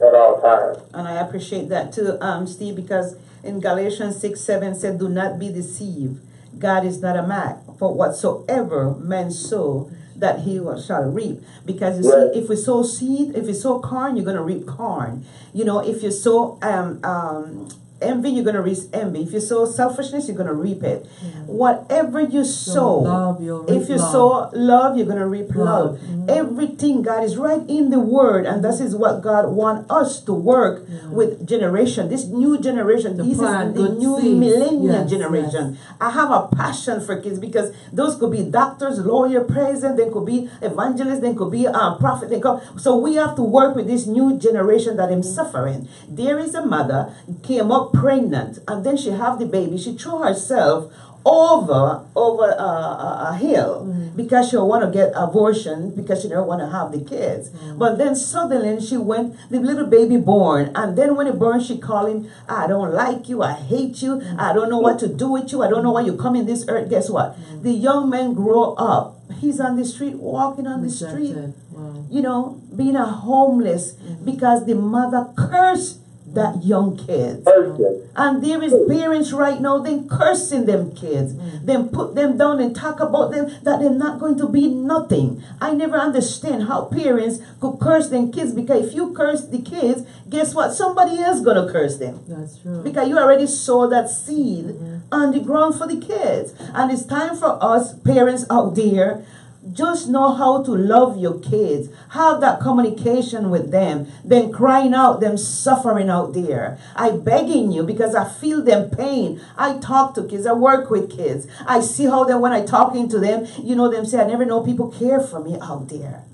at all times.
And I appreciate that too, Steve, because in Galatians 6:7 said, "Do not be deceived. God is not a man. For whatsoever men sow, that he shall reap." Because you see, if we sow seed, if you sow corn, you're going to reap corn. You know, if you sow envy, you're going to reap envy. If you sow selfishness, you're going to reap it. Whatever you sow, if you sow love, you're going to reap love. Everything, God, is right in the word, and this is what God wants us to work with generation. This new generation, this is the new millennial generation. I have a passion for kids because those could be doctors, lawyer, president, they could be evangelists, they could be prophet. So we have to work with this new generation that is suffering. There is a mother came up pregnant, and then she have the baby. She threw herself over a hill because she want to get abortion because she don't want to have the kids. But then suddenly she went, the little baby born, and then when it born, she called him, "I don't like you, I hate you, I don't know what to do with you, I don't know why you come in this earth." Guess what? The young man grow up. He's on the street, walking on the street, you know, being a homeless because the mother cursed that young kids. And there is parents right now, they cursing them kids. Then put them down and talk about them that they're not going to be nothing. I never understand how parents could curse them kids, because if you curse the kids, guess what? Somebody else gonna curse them.
That's true.
Because you already sow that seed on the ground for the kids. And it's time for us parents out there, just know how to love your kids. Have that communication with them. Then crying out, them suffering out there. I begging you because I feel them pain. I talk to kids. I work with kids. I see how they, when I talking to them, you know, them say, "I never know people care for me out there."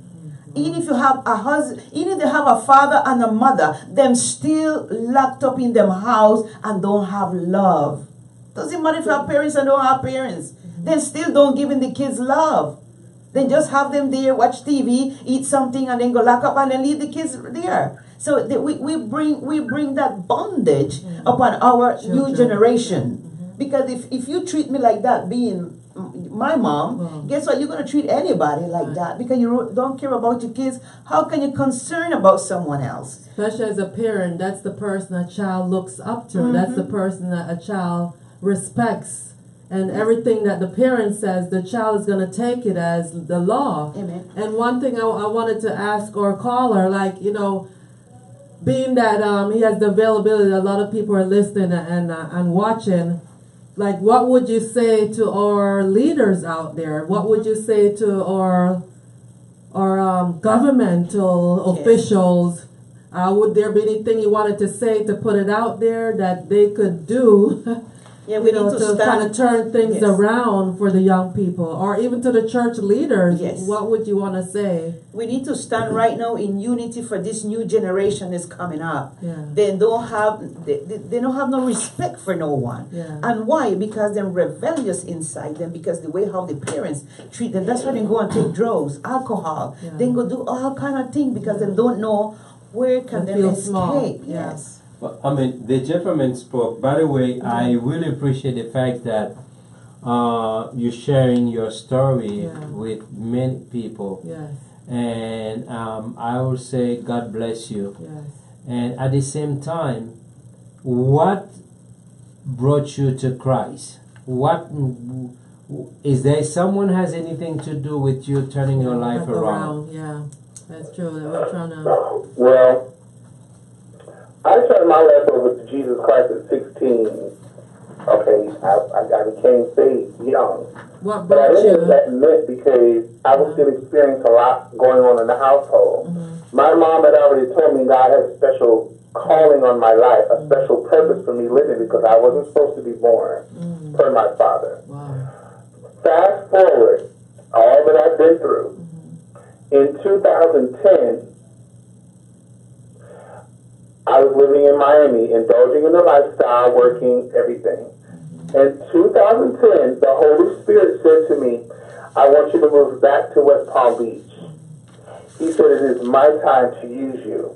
Even if you have a husband, even if they have a father and a mother, them still locked up in them house and don't have love. Doesn't matter if you have parents and don't have parents. They still don't give in the kids love. They just have them there, watch TV, eat something, and then go lock up and then leave the kids there. So we bring that bondage upon our new generation. Because if you treat me like that, being my mom, guess what? You're going to treat anybody like that because you don't care about your kids. How can you concern about someone else?
Especially as a parent, that's the person a child looks up to. That's the person that a child respects. And everything that the parent says, the child is going to take it as the law.
Amen.
And one thing I wanted to ask our caller, like, you know, being that he has the availability, a lot of people are listening and watching, like, what would you say to our leaders out there? What would you say to our governmental officials? Would there be anything you wanted to say to put it out there that they could do?
Yeah, we need to
kind of turn things around for the young people, or even to the church leaders.
Yes.
What would you want to say?
We need to stand right now in unity for this new generation is coming up.
Yeah.
They don't have no respect for no one.
Yeah.
And why? Because they're rebellious inside them, because the way how the parents treat them. That's why they go and take drugs, alcohol.
Yeah.
They go do all kind of things because they don't know where can they escape.
Small.
Yes.
Well, I mean, the gentleman spoke. By the way, I really appreciate the fact that you're sharing your story with many people.
Yes.
And I will say, God bless you.
Yes.
And at the same time, what brought you to Christ? What is there? Someone has anything to do with you turning your life around?
Yeah, that's true. That we're trying to.
Well, I turned my life over to Jesus Christ at 16. Okay, I became saved young.
What
But I
brought
didn't know what
you?
that meant because I was still experiencing a lot going on in the household. My mom had already told me God had a special calling on my life, a special purpose for me living because I wasn't supposed to be born per my father.
Wow.
Fast forward, all that I've been through. In 2010, I was living in Miami, indulging in the lifestyle, working, everything. In 2010, the Holy Spirit said to me, "I want you to move back to West Palm Beach." He said, "It is my time to use you.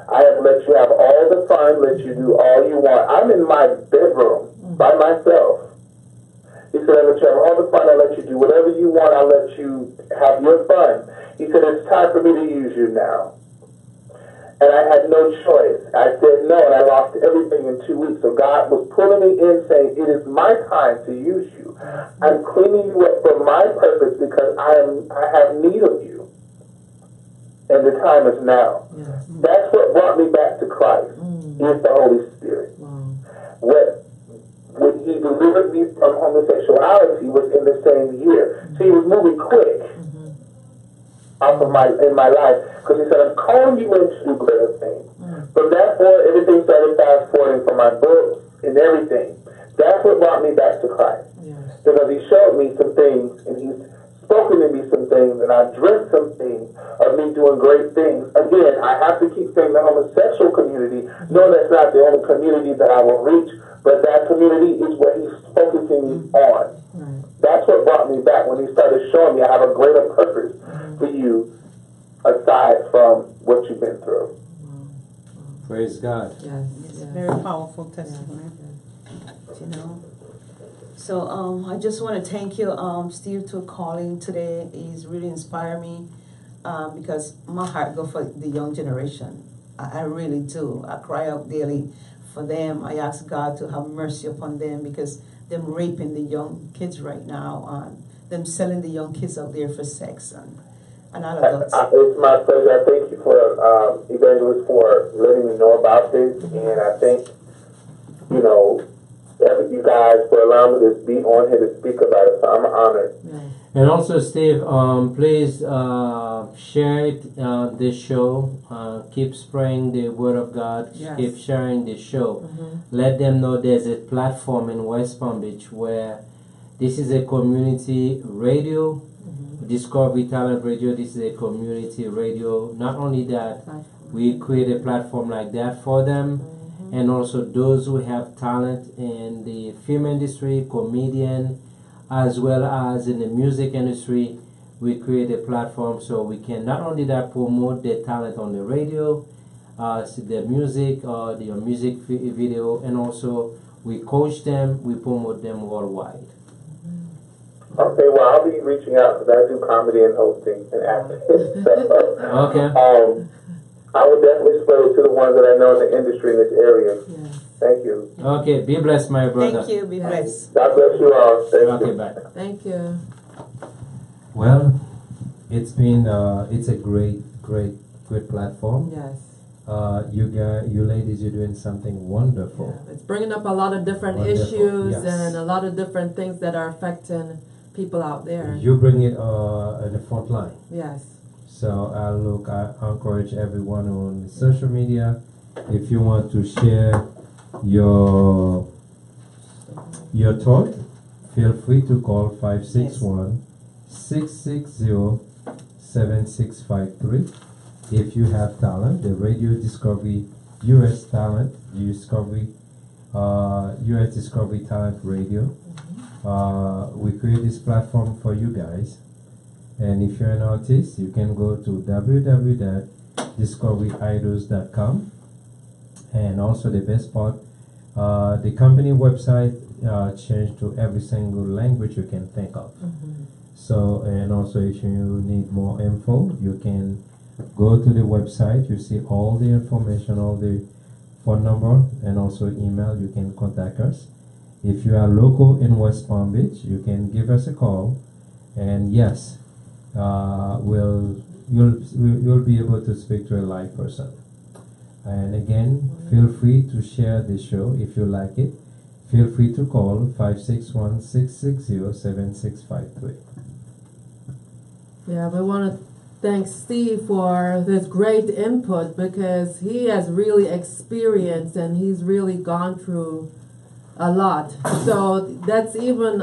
I have let you have all the fun, let you do all you want. I'm in my bedroom by myself." He said, "I let you have all the fun, I let you do whatever you want, I let you have your fun." He said, "It's time for me to use you now." And I had no choice. I said no, and I lost everything in 2 weeks. So God was pulling me in, saying, "It is my time to use you. I'm cleaning you up for my purpose because I have need of you, and the time is now."
Yes.
That's what brought me back to Christ. Is the Holy Spirit.
Wow.
What when He delivered me from homosexuality was in the same year. So He was moving quick off of in my life, because He said, "I'm calling you into greater things." From that point, everything started fast forwarding from my books and everything. That's what brought me back to Christ,
Yes.
because He showed me some things, and He's spoken to me some things, and I've dreamt some things of me doing great things. Again, I have to keep saying the homosexual community. No, that's not the only community that I will reach, but that community is what He's focusing me on.
Right.
That's what brought me back, when He started showing me I have a greater purpose for you aside from what you've been through.
Praise God.
Yes.
It's
yes.
a very powerful testimony. You know. So I just want to thank you, Steve, to calling today. He's really inspired me because my heart goes for the young generation. I really do. I cry out daily for them. I ask God to have mercy upon them, because them raping the young kids right now, them selling the young kids out there for sex and all of that.
It's my pleasure. I thank you for Evangelist for letting me know about this, and I thank you guys for allowing me to be on here to speak about it. So I'm honored.
Yes.
And also, Steve, please share it, this show. Keep spreading the word of God.
Yes.
Keep sharing the show. Let them know there's a platform in West Palm Beach where this is a community radio. Discovery Talent Radio, this is a community radio. Not only that, we create a platform like that for them, and also those who have talent in the film industry, comedian, as well as in the music industry, we create a platform so we can not only that promote their talent on the radio, their music or their music video, and also we coach them, we promote them worldwide.
Okay, well, I'll be reaching out because I do comedy and hosting and acting.
Okay.
I will definitely spread it to the ones that I know in the industry in this area.
Yes.
Thank you.
Okay, be blessed, my brother.
Thank you. Be blessed.
God bless you all. Thank
Okay,
you.
bye.
Thank you.
Well, it's been it's a great platform.
Yes.
You ladies, you're doing something wonderful.
Yeah. It's bringing up a lot of different
Wonderful,
issues
yes.
and a lot of different things that are affecting people out there.
You bring it in the front line.
Yes.
So I encourage everyone on social media, if you want to share your thought, feel free to call 561-660-7653. If you have talent, the Radio Discovery US Talent Discovery US Discovery Talent Radio. We create this platform for you guys. And if you're an artist, you can go to www.discoveryidols.com. And also the best part, the company website changed to every single language you can think of. So, and also if you need more info, you can go to the website. You see all the information, all the phone number, and also email. You can contact us. If you are local in West Palm Beach, you can give us a call, and yes, you'll be able to speak to a live person. And again, feel free to share this show if you like it. Feel free to call 561-660-7653.
Yeah, we want to thank Steve for this great input, because he has really experienced and he's really gone through a lot. So that's even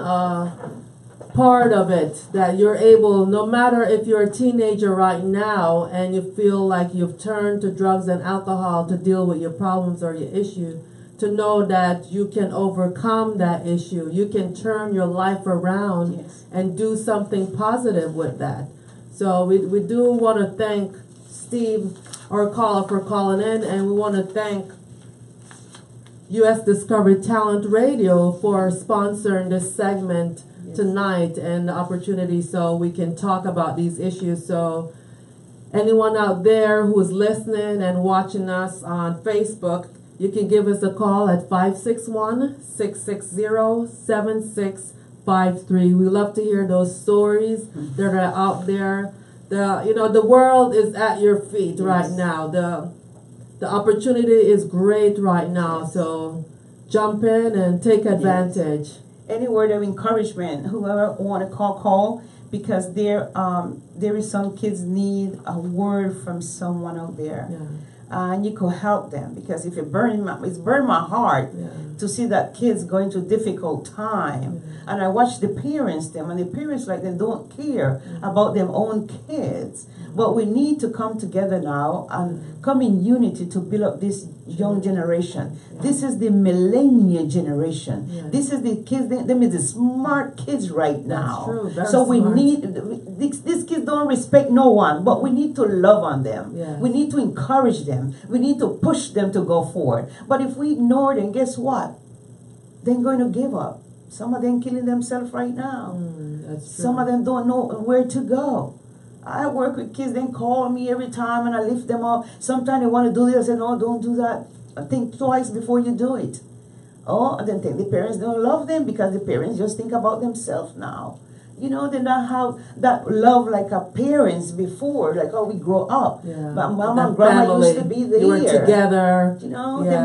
part of it, that you're able, no matter if you're a teenager right now and you feel like you've turned to drugs and alcohol to deal with your problems or your issue, to know that you can overcome that issue. You can turn your life around,
Yes.
and do something positive with that. So we do want to thank Steve, our caller, for calling in, and we want to thank U.S. Discovery Talent Radio for sponsoring this segment tonight and the opportunity so we can talk about these issues. So anyone out there who's listening and watching us on Facebook, you can give us a call at 561-660-7653. We love to hear those stories that are out there. The world is at your feet right now. The opportunity is great right now. So jump in and take advantage.
Any word of encouragement, whoever want to call, because there is some kids need a word from someone out there.
Yeah.
And you could help them, because if it's burned my heart to see that kids going through difficult time. And I watch the parents and the parents like they don't care about their own kids. But we need to come together now and come in unity to build up this young generation. This is the millennial generation. This is the kids, them is the smart kids right now.
True, very
so we
smart.
need, these kids don't respect no one, but we need to love on them. We need to encourage them. We need to push them to go forward. But if we ignore them, guess what? They're going to give up. Some of them killing themselves right now.
That's true.
Some of them don't know where to go. I work with kids, they call me every time and I lift them up. Sometimes they want to do this, I say, no, don't do that. Think twice before you do it. Oh, and then think the parents don't love them because the parents just think about themselves now. They don't have that love like our parents before, like how we grow up. But mama and grandma
family,
used to be there.
You were together.
They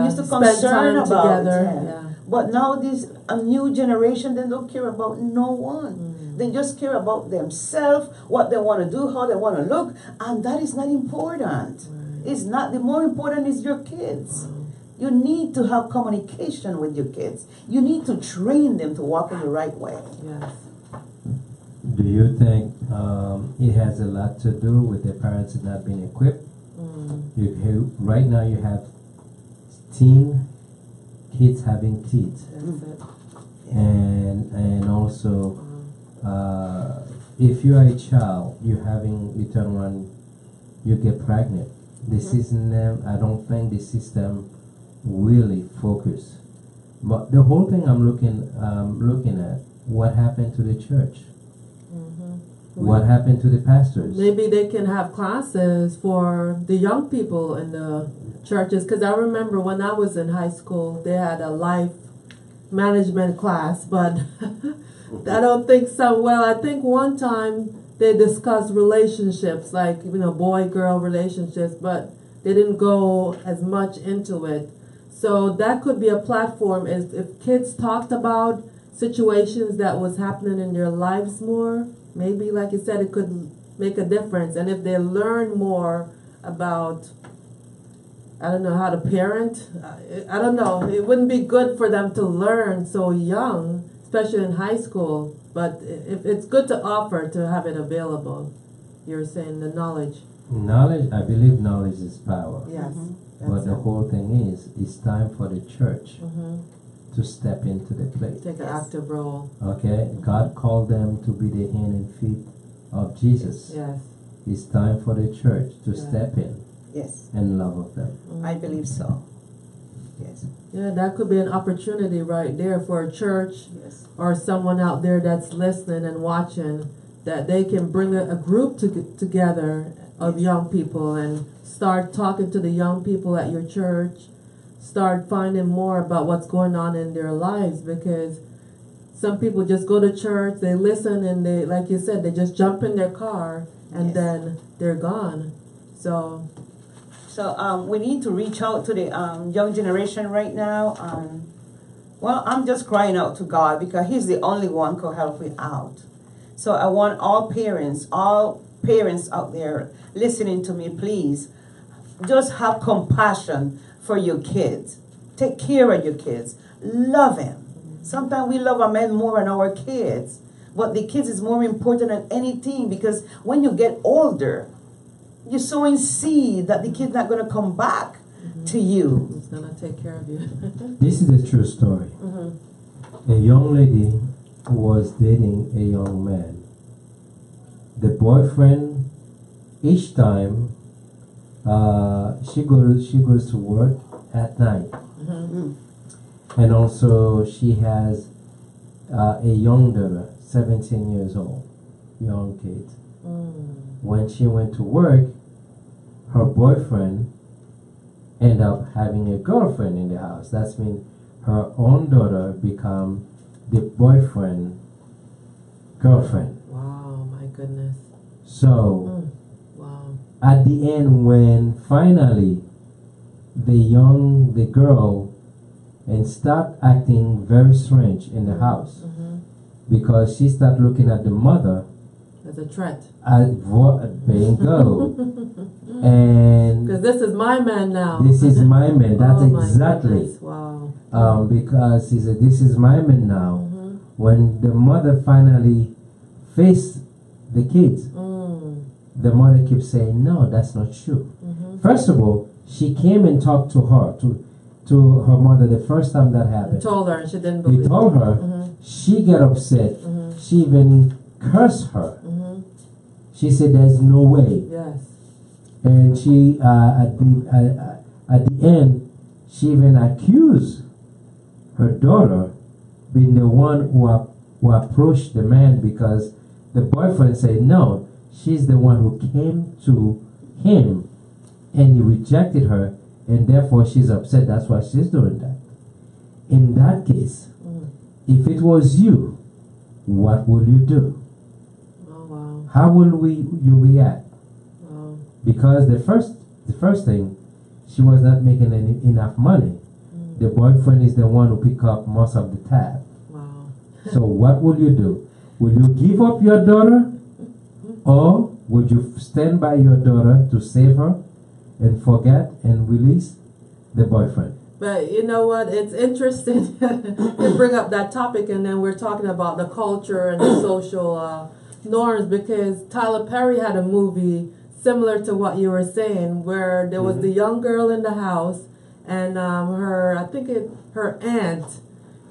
used to
spend
concern
time
about
together.
But now this a new generation, they don't care about no one. They just care about themselves, what they want to do, how they want to look, and that is not important. It's not. The more important is your kids. You need to have communication with your kids. You need to train them to walk in the right way.
Yes.
Do you think it has a lot to do with the parents not being equipped? Right now you have teen kids having teeth, and also if you are a child, you turn around, you get pregnant. The system, I don't think the system really focus. But the whole thing I'm looking at, what happened to the church? What happened to the pastors?
Maybe they can have classes for the young people in the churches. Because I remember when I was in high school, they had a life management class, but I don't think so. Well, I think one time they discussed relationships, like, boy-girl relationships, but they didn't go as much into it. So that could be a platform if kids talked about situations that was happening in their lives more. Maybe, like you said, it could make a difference. And if they learn more about, I don't know, how to parent, I don't know. It wouldn't be good for them to learn so young, especially in high school. But if it's good to offer, to have it available. You're saying the knowledge.
Knowledge, I believe knowledge is power.
Yes.
But the whole thing is, it's time for the church to step into the plate.
Take an active role.
Okay? God called them to be the hand and feet of Jesus.
Yes.
It's time for the church to step in and love of them.
I believe so. Yes.
Yeah, that could be an opportunity right there for a church or someone out there that's listening and watching, that they can bring a group together of young people and start talking to the young people at your church, start finding more about what's going on in their lives, because some people just go to church, they listen, and they, like you said, they just jump in their car and then they're gone. So
we need to reach out to the young generation right now. Well, I'm just crying out to God because He's the only one who can help me out. So I want all parents out there listening to me, please, just have compassion for your kids. Take care of your kids. Love them. Sometimes we love our men more than our kids. But the kids is more important than anything, because when you get older, you're sowing seed that the kid's not going to come back to you.
He's going to take care of you.
This is a true story. A young lady was dating a young man. The boyfriend, each time she goes to work at night, and also she has a young daughter, 17 years old, young kid. When she went to work, her boyfriend end up having a girlfriend in the house. That's mean her own daughter become the boyfriend girlfriend.
Wow, my goodness.
So
Wow.
at the end, when finally the girl and start acting very strange in the house because she start looking at the mother
As a threat.
as bingo and
Because this is my man now.
this is my man. That's
Oh, my
exactly
goodness. Wow.
because he said this is my man now. When the mother finally faced the kids, the mother keeps saying no, that's not true. First of all, she came and talked to her to her mother the first time that happened.
Told her and she didn't
He
believe.
told her, she got upset. She even cursed her. She said, "There's no way."
Yes.
And she, at the end, she even accused her daughter being the one who approached the man because the boyfriend said no. She's the one who came to him, and he rejected her, and therefore she's upset. That's why she's doing that. In that case, if it was you, what will you do?
Oh wow.
How will you react?
Wow.
Because the first thing, she was not making enough money. The boyfriend is the one who pick up most of the tab.
Wow.
So what will you do? Will you give up your daughter, or would you stand by your daughter to save her and forget and release the boyfriend?
But you know what? It's interesting to bring up that topic, and then we're talking about the culture and the social norms, because Tyler Perry had a movie similar to what you were saying, where there was the young girl in the house, and her aunt,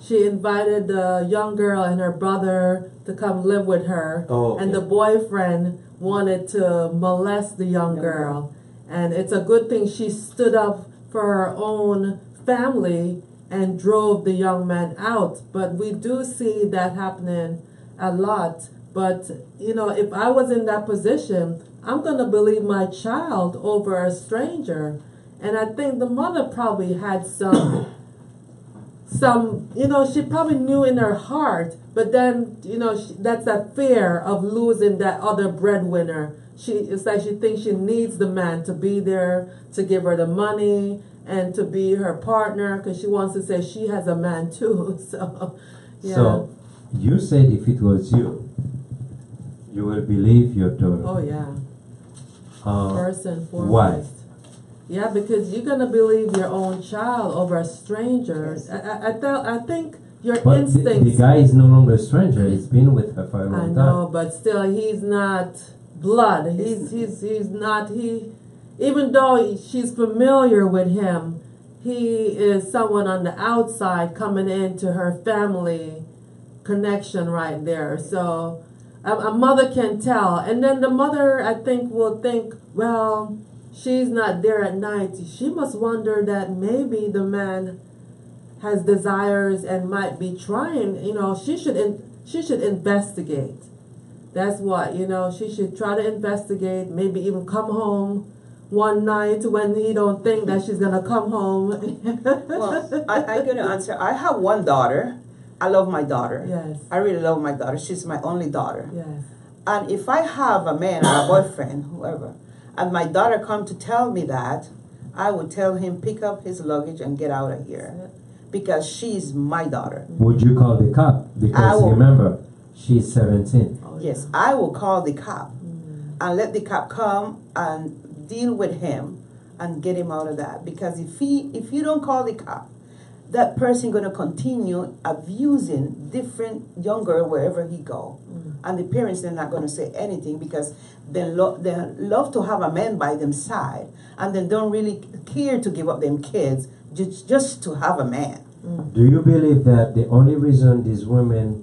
she invited the young girl and her brother to come live with her,
Oh, okay.
and the boyfriend wanted to molest the young girl. And it's a good thing she stood up for her own family and drove the young man out. But we do see that happening a lot. But, you know, if I was in that position, I'm going to believe my child over a stranger. And I think the mother probably had some, you know, she probably knew in her heart, but then, you know, that's that fear of losing that other breadwinner. It's like she thinks she needs the man to be there, to give her the money, and to be her partner, because she wants to say she has a man too. So, yeah.
So you said if it was you, you will believe your daughter.
Oh yeah. First and foremost.
Why?
Yeah, because you're gonna believe your own child over a stranger.
Yes.
I think your
But
instincts.
the guy is no longer a stranger. He's been with her for a long
I
time.
know, but still, he's not blood. He's not he. Even though she's familiar with him, he is someone on the outside coming into her family connection right there. So a mother can tell, and then the mother, I think, will think, well, she's not there at night. She must wonder that maybe the man has desires and might be trying. You know, she should investigate. That's what, you know, she should try to investigate. Maybe even come home one night when he don't think that she's gonna come home.
Well, I'm going to answer. I have one daughter. I love my daughter.
Yes.
I really love my daughter. She's my only daughter.
Yes.
And if I have a man or a boyfriend, whoever, and my daughter come to tell me that, I would tell him pick up his luggage and get out of here, because she's my daughter.
Would you call the cop?
I
Because
will.
remember, she's 17.
Oh,
Yes, I will call the cop and let the cop come and deal with him and get him out of that. Because if you don't call the cop, that person gonna continue abusing different young girl wherever he go, and the parents are not gonna say anything because they love to have a man by them side, and they don't really care to give up them kids just to have a man.
Do you believe that the only reason these women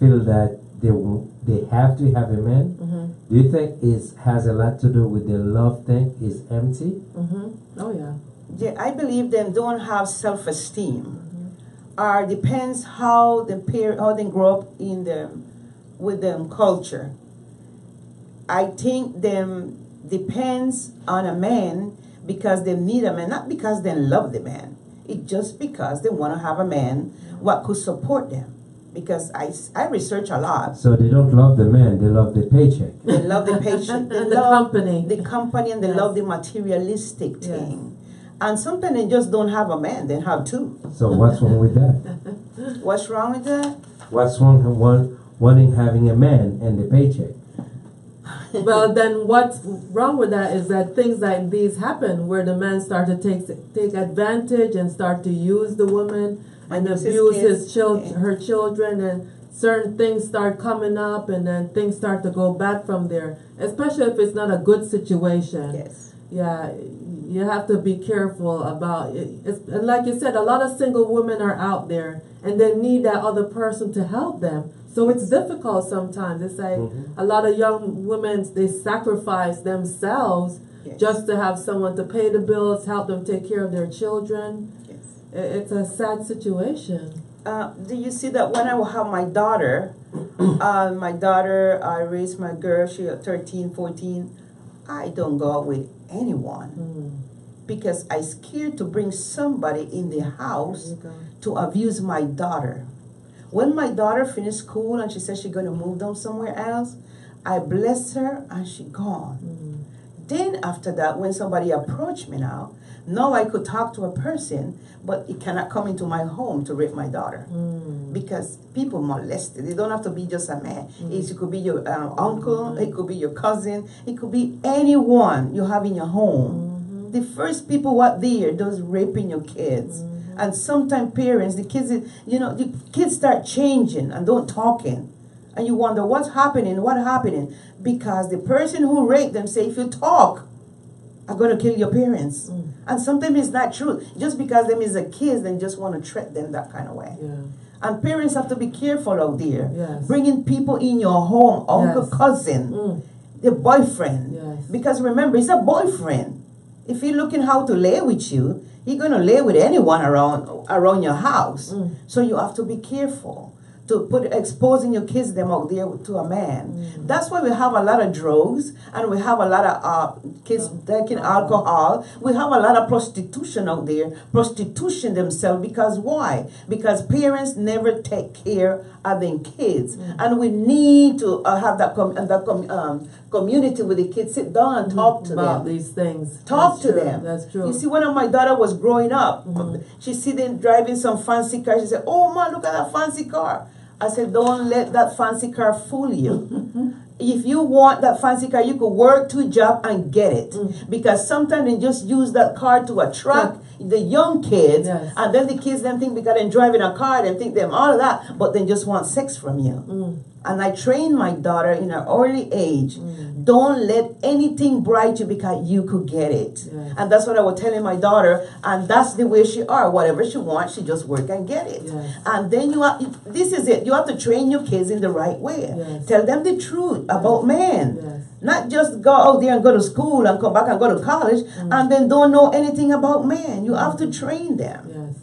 feel that they have to have a man, do you think has a lot to do with the love tank is empty?
Oh yeah.
Yeah, I believe them don't have self-esteem, or depends how they grow up in them with them culture. I think them depends on a man because they need a man, not because they love the man. It's just because they want to have a man what could support them. Because I research a lot.
So they don't love the man, they love the paycheck.
They love the patient, they
And the
love
company.
the company, and they
Yes.
love the materialistic
Yes.
thing. And sometimes they just don't have a man; they have two.
So what's wrong with that?
What's wrong with that?
What's wrong with wanting having a man and the paycheck?
Well, then what's wrong with that is that things like these happen where the man starts to take advantage and start to use the woman and
Use his
abuse
kids.
her children, and certain things start coming up, and then things start to go bad from there, especially if it's not a good situation.
Yes.
Yeah, you have to be careful about it. And like you said, a lot of single women are out there and they need that other person to help them. So it's difficult sometimes. It's like a lot of young women, they sacrifice themselves
Yes.
just to have someone to pay the bills, help them take care of their children.
Yes.
It's a sad situation.
Do you see that when I will have my daughter, I raised my girl, she was 13, 14, I don't go out with anyone because I'm scared to bring somebody in the house
There you go.
to abuse my daughter. When my daughter finished school and she said she's going to move down somewhere else, I blessed her and she gone. Then after that, when somebody approached me now I could talk to a person, but it cannot come into my home to rape my daughter. Because people molest it. They don't have to be just a man. It could be your uncle, it could be your cousin, it could be anyone you have in your home. The first people what there does raping your kids. And sometimes parents, the kids start changing and don't talking. And you wonder what's happening, because the person who raped them say, if you talk, I'm going to kill your parents. And sometimes it's not true. Just because them is a kid, they just want to treat them that kind of way.
Yeah.
And parents have to be careful out there.
Yes.
Bringing people in your home, uncle,
Yes.
cousin, the boyfriend.
Yes.
Because remember, it's a boyfriend. If he's looking how to lay with you, he's going to lay with anyone around your house. So you have to be careful to exposing your kids them out there to a man. That's why we have a lot of drugs, and we have a lot of kids taking alcohol. We have a lot of prostitution out there, prostitution themselves. Because why? Because parents never take care of their kids, and we need to have that community with the kids. Sit down and talk to
about
them.
these things.
Talk
That's
to
true.
them.
That's true.
You see, when my daughter was growing up, she see them driving some fancy car. She said, "Oh, man, look at that fancy car." I said, "Don't let that fancy car fool you. If you want that fancy car, you could work 2 jobs and get it. Because sometimes they just use that car to attract the young kids.
Yes.
And then the kids then think because they're driving a car, they think them all of that, but they just want sex from you. And I trained my daughter in her early age. Don't let anything bribe you because you could get it.
Yes.
And that's what I was telling my daughter. And that's the way she are. Whatever she wants, she just work and get it.
Yes.
And then this is it. You have to train your kids in the right way.
Yes.
Tell them the truth about men.
Yes.
Not just go out there and go to school and come back and go to college and then don't know anything about men. You have to train them.
Yes.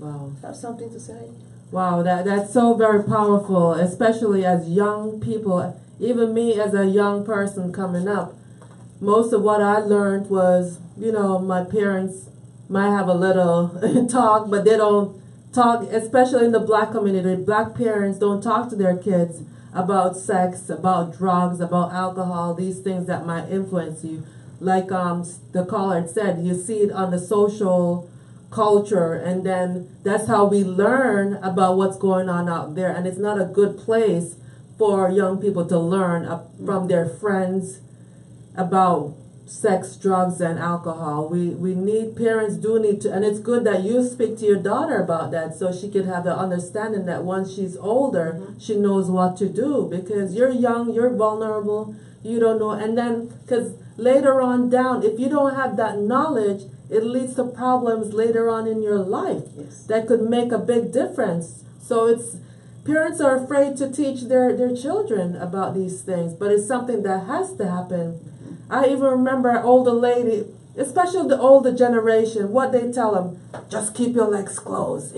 Wow.
Have something to say?
Wow, that's so very powerful, especially as young people. Even me as a young person coming up, most of what I learned was, my parents might have a little talk, but they don't talk, especially in the black community. Black parents don't talk to their kids about sex, about drugs, about alcohol, these things that might influence you. Like the caller had said, you see it on the social culture, and then that's how we learn about what's going on out there. And it's not a good place for young people to learn from their friends about sex, drugs, and alcohol. Parents do need to, and it's good that you speak to your daughter about that so she can have the understanding that once she's older, she knows what to do, because you're young, you're vulnerable, you don't know. And then, because later on down, if you don't have that knowledge, it leads to problems later on in your life.
Yes.
That could make a big difference. So parents are afraid to teach their children about these things, but it's something that has to happen. I even remember an older lady, especially the older generation, what they tell them, just keep your legs closed,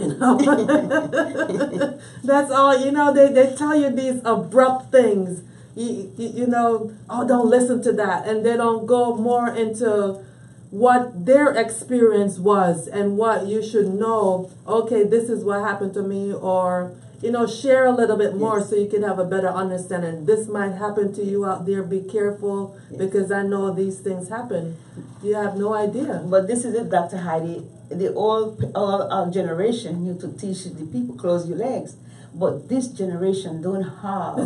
That's all, they tell you these abrupt things you know, oh, don't listen to that, and they don't go more into what their experience was and what you should know. Okay, this is what happened to me, or you know, share a little bit more so you can have a better understanding. This might happen to you out there. Be careful because I know these things happen. You have no idea.
But this is it, Dr. Heidi. The old our generation used to teach the people close your legs. But this generation don't have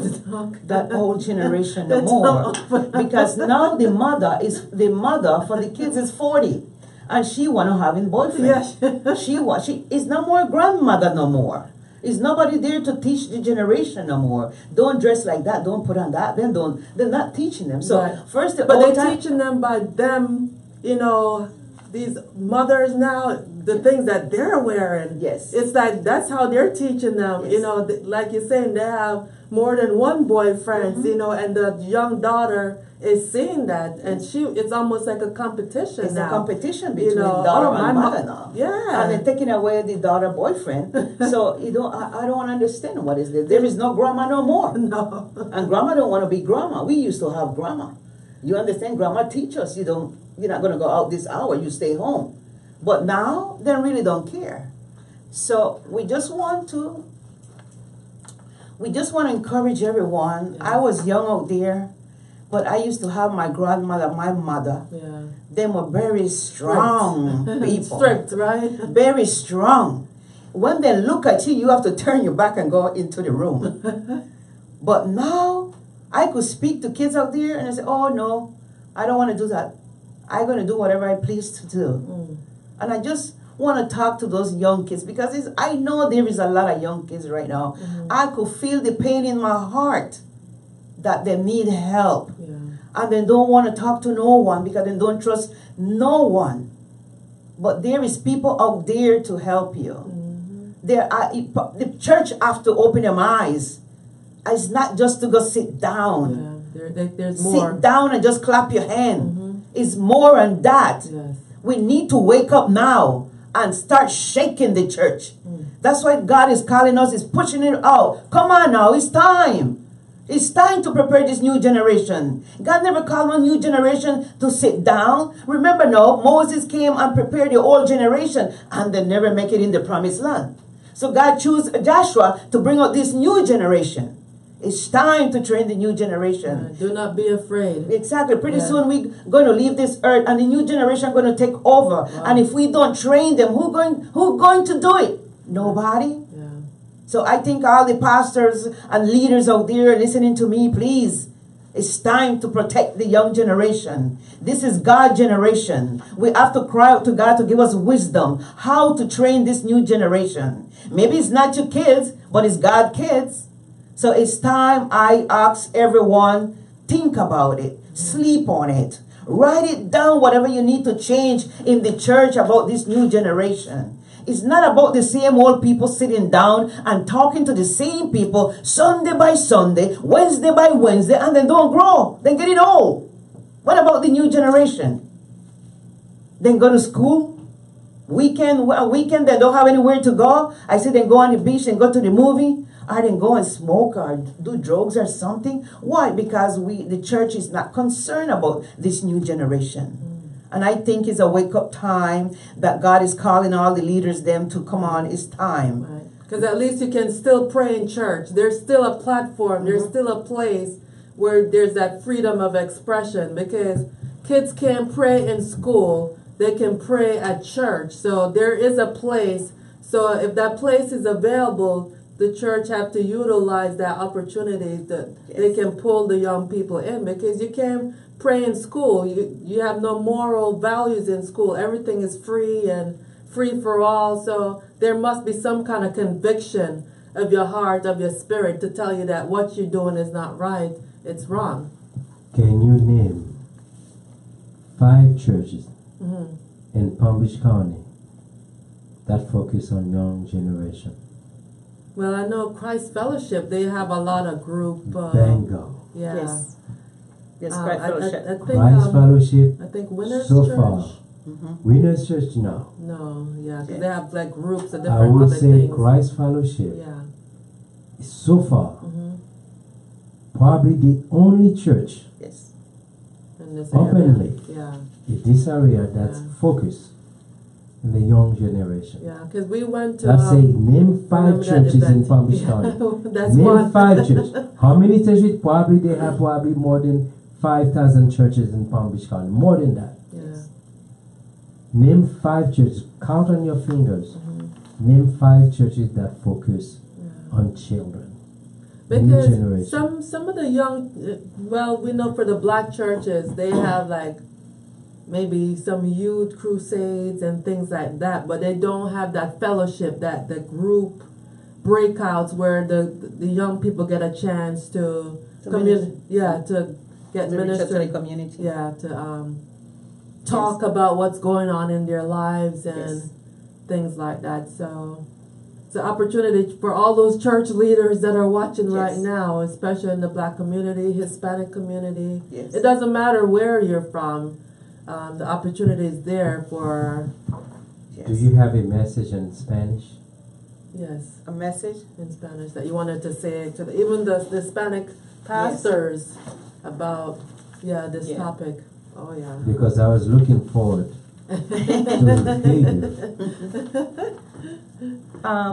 that old generation no more. Because now the mother for the kids is 40. And she wanna have a boyfriend.
Yes.
She is no more grandmother no more. Is nobody there to teach the generation no more? Don't dress like that. Don't put on that. They're not teaching them. So
right.
first,
but they're teaching them by them. You know, these mothers now, the things that they're wearing.
Yes,
it's like that's how they're teaching them.
Yes.
You know, like you're saying, they have more than one boyfriend. You know, and the young daughter is seeing that, and it's almost like a competition.
It's
now.
a competition between daughter and mother now.
Yeah,
and they're taking away the daughter boyfriend. So I don't understand what is this. There is no grandma no more.
No,
and grandma don't want to be grandma. We used to have grandma. You understand? Grandma teach us. You're not going to go out this hour. You stay home. But now they really don't care. So we just want to encourage everyone.
Yeah.
I was young out there. But I used to have my grandmother, my mother.
yeah,
They were very strong people.
strict, right?
Very strong. When they look at you, you have to turn your back and go into the room. But now, I could speak to kids out there and I say, oh no, I don't want to do that. I'm going to do whatever I please to do. And I just want to talk to those young kids because I know there is a lot of young kids right now. I could feel the pain in my heart that they need help.
Yeah.
And they don't want to talk to no one because they don't trust no one. But there is people out there to help you. The church have to open their eyes. It's not just to go sit down.
Yeah. There's more.
Sit down and just clap your hand. It's more than that.
Yes.
We need to wake up now and start shaking the church. That's why God is calling us, is pushing it out. Come on now, it's time. It's time to prepare this new generation. God never called one new generation to sit down. Remember now, Moses came and prepared the old generation and they never make it in the promised land. So God chose Joshua to bring out this new generation. It's time to train the new generation.
Do not be afraid.
Exactly. Pretty soon we're going to leave this earth and the new generation going to take over. Wow. And if we don't train them, who going to do it? Nobody.
Yeah.
So I think all the pastors and leaders out there listening to me, please, it's time to protect the young generation. This is God's generation. We have to cry out to God to give us wisdom how to train this new generation. Maybe it's not your kids, but it's God's kids. So it's time I ask everyone, think about it, sleep on it, write it down, whatever you need to change in the church about this new generation. It's not about the same old people sitting down and talking to the same people Sunday by Sunday, Wednesday by Wednesday, and then don't grow. Then get it old. What about the new generation? Then go to school. Weekend they don't have anywhere to go. I say then go on the beach and go to the movie. Or then go and smoke or do drugs or something. Why? Because the church is not concerned about this new generation. And I think it's a wake-up time that God is calling all the leaders them to come on. It's time.
Right. Because at least you can still pray in church. There's still a platform. There's still a place where there's that freedom of expression. Because kids can't pray in school. They can pray at church. So there is a place. So if that place is available, the church have to utilize that opportunity that they can pull the young people in. Because you can't pray in school. You have no moral values in school. Everything is free and free for all. So there must be some kind of conviction of your heart, of your spirit, to tell you that what you're doing is not right. It's wrong.
Can you name 5 churches in Palm Beach County that focus on young generation?
Well, I know Christ Fellowship, they have a lot of group.
Bingo.
Yeah.
Yes. Yes, Christ Fellowship.
I think,
Christ Fellowship,
I think Winners
so
Church.
far. Winners Church, no.
No, yeah, because they have like groups of
I
different
would
other
say
things.
Christ Fellowship
Yeah.
is so far probably the only church
Yes.
In this
openly
area.
in this area that's
Yeah.
focused on the young generation.
Yeah, because we went to.
Let's say name 5
remember that
churches in
event.
Palm Beach
Yeah,
County.
that's
Name
one.
5 churches. How many churches? Probably they have probably more than 5,000 churches in Palm Beach County. More than that.
Yeah.
Name 5 churches. Count on your fingers.
Mm-hmm.
Name 5 churches that focus
Yeah.
on children. New
Because
generation.
some of the young, well, we know for the black churches, they have like maybe some youth crusades and things like that, but they don't have that fellowship, that the group breakouts where the young people get a chance to
To minister.
to get
To reach out to the
ministered,
community.
yeah, to talk about what's going on in their lives and
Yes.
things like that. So it's an opportunity for all those church leaders that are watching right
Yes.
now, especially in the black community, Hispanic community.
Yes.
It doesn't matter where you're from. The opportunity is there for,
Yes.
Do you have a message in Spanish?
yes,
A message?
in Spanish that you wanted to say to even the Hispanic pastors about, this
Yeah.
topic. Oh, yeah.
Because I was looking forward to hear you.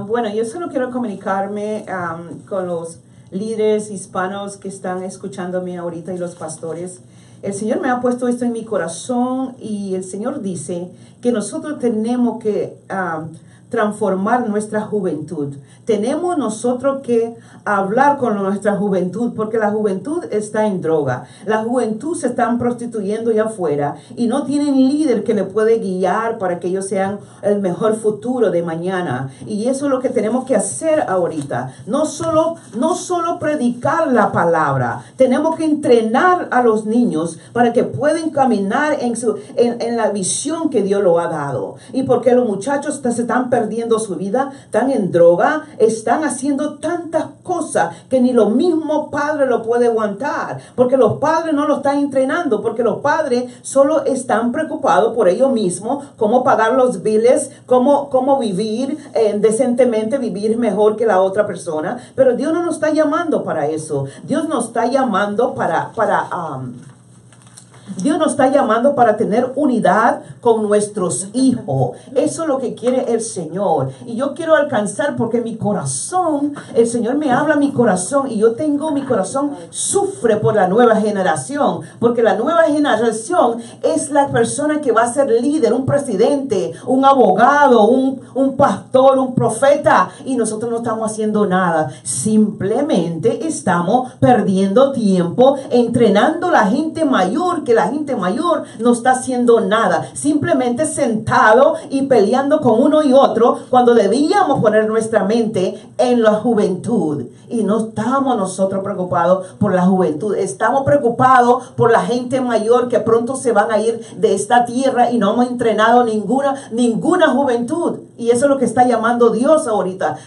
Bueno, yo solo quiero comunicarme con los líderes hispanos que están escuchándome ahorita y los pastores. El Señor me ha puesto esto en mi corazón y el Señor dice que nosotros tenemos que transformar nuestra juventud. Tenemos nosotros que hablar con nuestra juventud porque la juventud está en droga. La juventud se están prostituyendo allá afuera y no tienen líder que le puede guiar para que ellos sean el mejor futuro de mañana. Y eso es lo que tenemos que hacer ahorita. No solo predicar la palabra. Tenemos que entrenar a los niños para que puedan caminar en la visión que Dios lo ha dado. Y porque los muchachos se están perdiendo su vida, están en droga, están haciendo tantas cosas que ni lo mismo padre lo puede aguantar, porque los padres no lo están entrenando, porque los padres solo están preocupados por ellos mismos, cómo pagar los biles, cómo vivir decentemente, vivir mejor que la otra persona. Pero Dios no nos está llamando para eso. Dios nos está llamando Dios nos está llamando para tener unidad con nuestros hijos. Eso es lo que quiere el Señor. Y yo quiero alcanzar porque mi corazón, el Señor me habla a mi corazón y yo tengo mi corazón sufre por la nueva generación. Porque la nueva generación es la persona que va a ser líder, un presidente, un abogado, un pastor, un profeta. Y nosotros no estamos haciendo nada. Simplemente estamos perdiendo tiempo entrenando a la gente mayor, que la gente mayor no está haciendo nada, simplemente sentado y peleando con uno y otro, cuando debíamos poner nuestra mente en la juventud. Y no estamos nosotros preocupados por la juventud, estamos preocupados por la gente mayor que pronto se van a ir de esta tierra y no hemos entrenado ninguna juventud. Y eso es lo que está llamando Dios ahorita.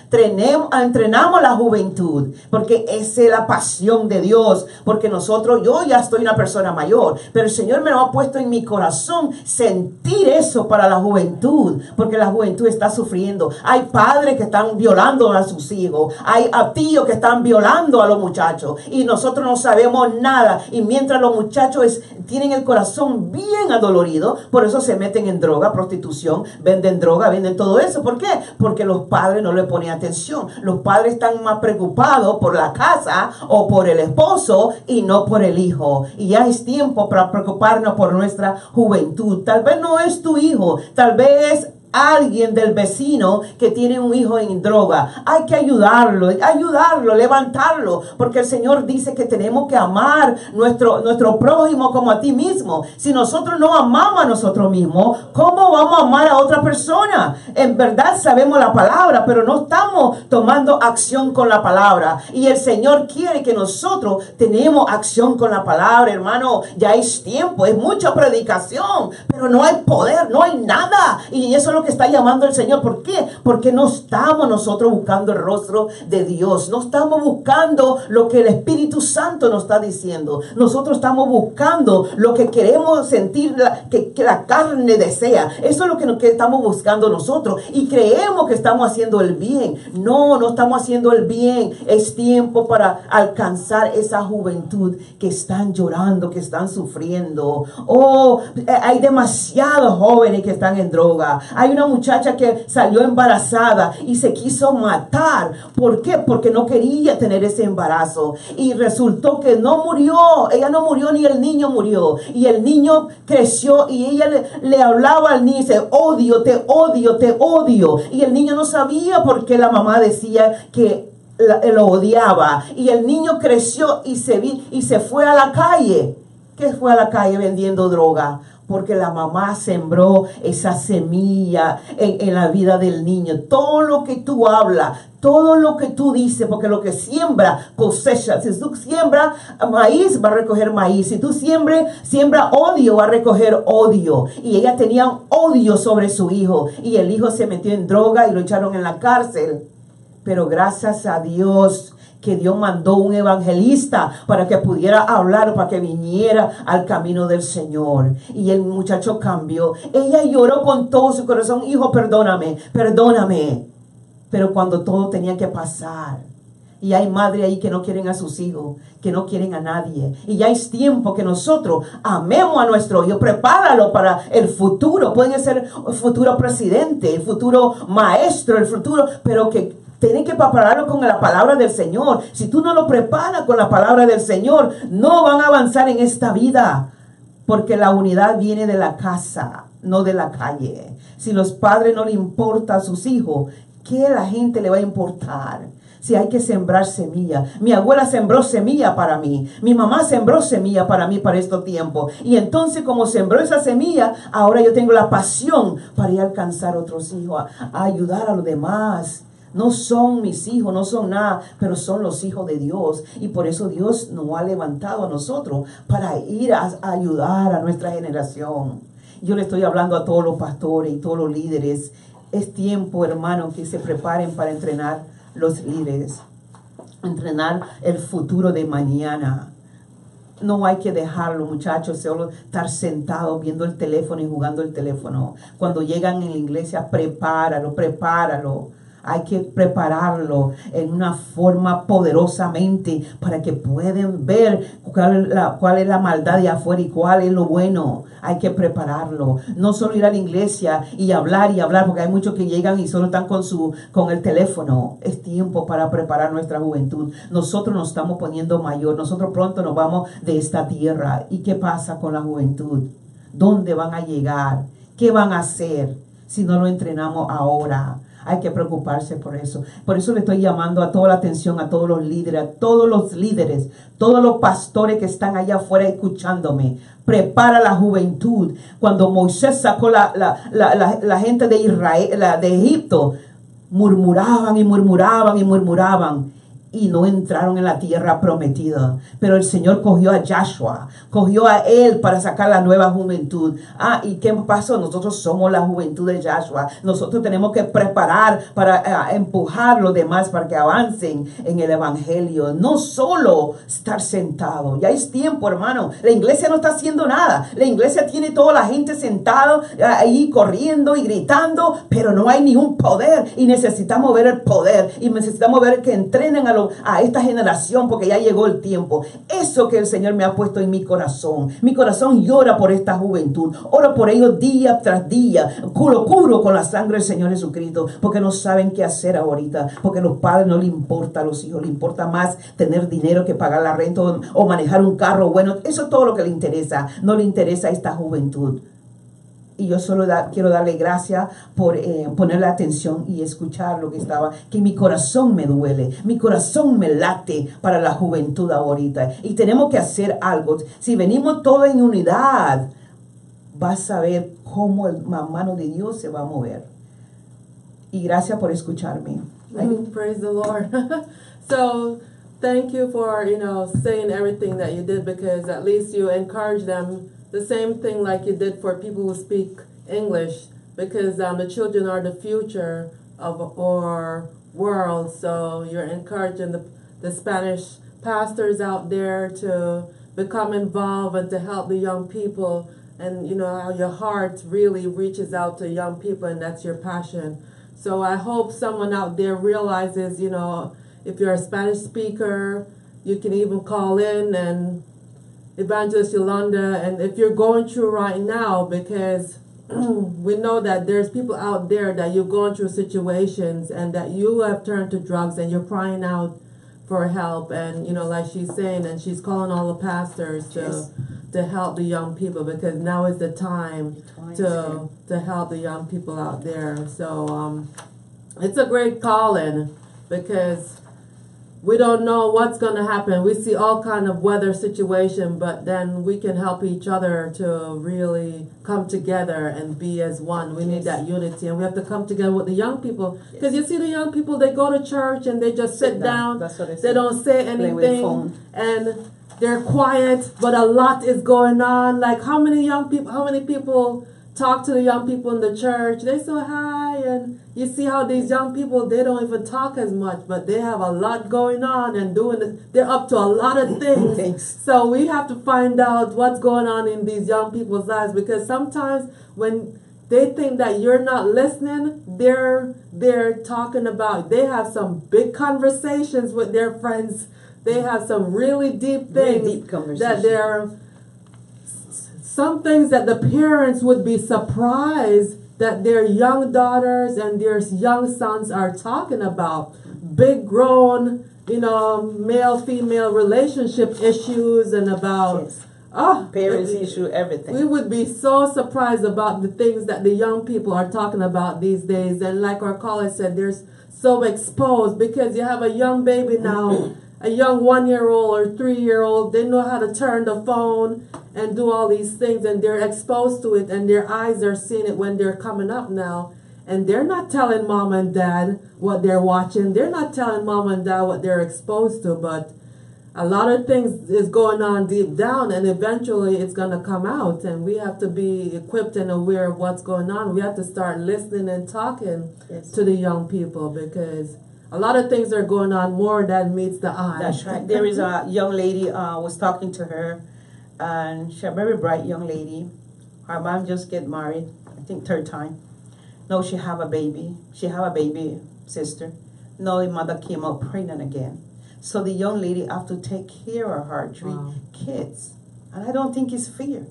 Entrenamos la juventud, porque esa es la pasión de Dios. Porque yo ya estoy una persona mayor, pero el Señor me lo ha puesto en mi corazón sentir eso para la juventud, porque la juventud está sufriendo. Hay padres que están violando a sus hijos, hay tíos que están violando a los muchachos y nosotros no sabemos nada. Y mientras los muchachos tienen el corazón bien adolorido, por eso se meten en droga, prostitución, venden droga, venden todo eso. ¿Por qué? Porque los padres no le ponen atención. Los padres están más preocupados por la casa o por el esposo y no por el hijo. Y ya es tiempo para preocuparnos por nuestra juventud. Tal vez no es tu hijo, tal vez alguien del vecino que tiene un hijo en droga. Hay que ayudarlo, levantarlo, porque el Señor dice que tenemos que amar nuestro prójimo como a ti mismo. Si nosotros no amamos a nosotros mismos, ¿cómo vamos a amar a otra persona? En verdad sabemos la palabra, pero no estamos tomando acción con la palabra. Y el Señor quiere que nosotros tenemos acción con la palabra, hermano. Ya es tiempo, es mucha predicación, pero no hay poder, no hay nada. Y eso es lo lo que está llamando el Señor. ¿Por qué? Porque no estamos nosotros buscando el rostro de Dios. No estamos buscando lo que el Espíritu Santo nos está diciendo. Nosotros estamos buscando lo que queremos sentir, que la carne desea. Eso es lo que estamos buscando nosotros. Y creemos que estamos haciendo el bien. No, no estamos haciendo el bien. Es tiempo para alcanzar esa juventud que están llorando, que están sufriendo. Oh, hay demasiados jóvenes que están en droga. Hay una muchacha que salió embarazada y se quiso matar. ¿Por qué? Porque no quería tener ese embarazo. Y resultó que no murió. Ella no murió ni el niño murió. Y el niño creció y ella le hablaba al niño y dice, odio, te odio, te odio. Y el niño no sabía por qué la mamá decía que lo odiaba. Y el niño creció y se fue a la calle. ¿Qué fue a la calle vendiendo droga? Porque la mamá sembró esa semilla en la vida del niño. Todo lo que tú hablas, todo lo que tú dices, porque lo que siembra, cosecha. Si tú siembras maíz, va a recoger maíz. Si tú siembra odio, va a recoger odio. Y ella tenía odio sobre su hijo. Y el hijo se metió en droga y lo echaron en la cárcel. Pero gracias a Dios, que Dios mandó un evangelista para que pudiera hablar, para que viniera al camino del Señor. Y el muchacho cambió. Ella lloró con todo su corazón, hijo, perdóname, perdóname. Pero cuando todo tenía que pasar, y hay madres ahí que no quieren a sus hijos, que no quieren a nadie. Y ya es tiempo que nosotros amemos a nuestro hijo, prepáralo para el futuro. Pueden ser el futuro presidente, el futuro maestro, el futuro, pero que tienen que prepararlo con la palabra del Señor. Si tú no lo preparas con la palabra del Señor, no van a avanzar en esta vida. Porque la unidad viene de la casa, no de la calle. Si los padres no le importan a sus hijos, ¿qué la gente le va a importar? Si hay que sembrar semilla. Mi abuela sembró semilla para mí. Mi mamá sembró semilla para mí para este tiempo. Y entonces como sembró esa semilla, ahora yo tengo la pasión para ir a alcanzar otros hijos, a ayudar a los demás. No son mis hijos, no son nada, pero son los hijos de Dios. Y por eso Dios nos ha levantado a nosotros para ir a ayudar a nuestra generación. Yo le estoy hablando a todos los pastores y todos los líderes. Es tiempo, hermano, que se preparen para entrenar los líderes. Entrenar el futuro de mañana. No hay que dejarlo, muchachos, solo estar sentados viendo el teléfono y jugando el teléfono. Cuando llegan en la iglesia, prepáralo, prepáralo. Hay que prepararlo en una forma poderosamente para que puedan ver cuál es la maldad de afuera y cuál es lo bueno. Hay que prepararlo. No solo ir a la iglesia y hablar, porque hay muchos que llegan y solo están con el teléfono. Es tiempo para preparar nuestra juventud. Nosotros nos estamos poniendo mayor. Nosotros pronto nos vamos de esta tierra. ¿Y qué pasa con la juventud? ¿Dónde van a llegar? ¿Qué van a hacer si no lo entrenamos ahora? Hay que preocuparse por eso. Por eso le estoy llamando a toda la atención, a todos los líderes, todos los pastores que están allá afuera escuchándome. Prepara la juventud. Cuando Moisés sacó la gente de Israel, de Egipto, murmuraban y murmuraban y murmuraban. Y no entraron en la tierra prometida. Pero el Señor cogió a Joshua, cogió a él para sacar la nueva juventud. ¿Y qué pasó? Nosotros somos la juventud de Joshua. Nosotros tenemos que preparar para empujar a los demás para que avancen en el evangelio. No solo estar sentado. Ya es tiempo, hermano. La iglesia no está haciendo nada. La iglesia tiene toda la gente sentada ahí corriendo y gritando, pero no hay ni un poder. Y necesitamos ver el poder. Y necesitamos ver que entrenen a esta generación, porque ya llegó el tiempo. Eso que el Señor me ha puesto en mi corazón. Mi corazón llora por esta juventud. Oro por ellos día tras día. Lo cubro con la sangre del Señor Jesucristo, porque no saben qué hacer ahorita. Porque a los padres no les importa, a los hijos les importa más tener dinero que pagar la renta o manejar un carro bueno. Eso es todo lo que le interesa. No le interesa esta juventud. Y yo solo quiero darle gracias por ponerle atención y escuchar lo que estaba, que mi corazón me duele, mi corazón me late para la juventud ahorita. Y tenemos que hacer algo. Si venimos todos en unidad, vas a ver cómo la mano de Dios se va a mover. Y gracias por escucharme.
Praise the Lord. So, thank you for, saying everything that you did, because at least you encourage them. The same thing like you did for people who speak English, because the children are the future of our world. So you're encouraging the Spanish pastors out there to become involved and to help the young people. And you know how your heart really reaches out to young people, and that's your passion. So I hope someone out there realizes, you know, if you're a Spanish speaker, you can even call in, and Evangelist Yolanda, and if you're going through right now, because we know that there's people out there that you're going through situations and that you have turned to drugs and you're crying out for help, and you know, like she's saying, and she's calling all the pastors to help the young people, because now is the time to help the young people out there. So it's a great calling, because we don't know what's going to happen. We see all kind of weather situation, but then we can help each other to really come together and be as one. We need that unity, and we have to come together with the young people, because you see the young people, they go to church and they just sit down.
That's what
they don't say anything, and they're quiet, but a lot is going on. Like how many people talk to the young people in the church? They say hi, and you see how these young people, they don't even talk as much, but they have a lot going on and doing it. They're up to a lot of things. So we have to find out what's going on in these young people's lives, because sometimes when they think that you're not listening, they're talking about, they have some big conversations with their friends. They have some really deep things,
really deep conversations,
that they're, some things that the parents would be surprised that their young daughters and their young sons are talking about. Big grown, you know, male-female relationship issues, and about
parents issue, everything.
We would be so surprised about the things that the young people are talking about these days. And like our caller said, they're so exposed, because you have a young baby now, a young 1-year-old or 3-year-old, they know how to turn the phone and do all these things, and they're exposed to it, and their eyes are seeing it when they're coming up now. And they're not telling mom and dad what they're watching. They're not telling mom and dad what they're exposed to, but a lot of things is going on deep down, and eventually it's going to come out, and we have to be equipped and aware of what's going on. We have to start listening and talking to the young people, because a lot of things are going on more than meets the eye.
That's right. There is a young lady, was talking to her, and she's a very bright young lady. Her mom just get married, I think 3rd time. No, she have a baby. She have a baby sister. No, the mother came out pregnant again. So the young lady have to take care of her 3 kids. And I don't think it's fair.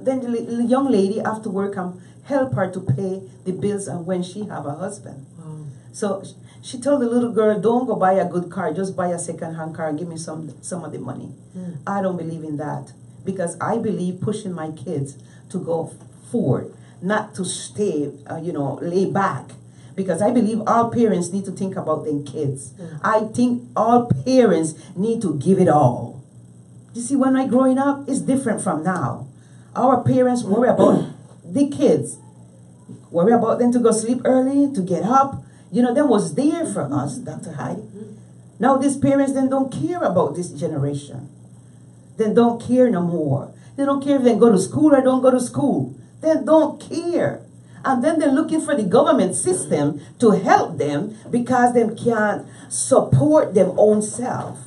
Then the young lady have to work and help her to pay the bills and when she have a husband. So she told the little girl, don't go buy a good car, just buy a second-hand car and give me some of the money. I don't believe in that, because I believe pushing my kids to go forward, not to stay, lay back. Because I believe all parents need to think about their kids. I think all parents need to give it all. You see, when I growing up, it's different from now. Our parents worry about the kids. Worry about them to go sleep early, to get up. You know, that was there for us, Dr. Hyde. Now these parents then don't care about this generation. They don't care no more. They don't care if they go to school or don't go to school. They don't care. And then they're looking for the government system to help them, because they can't support their own self.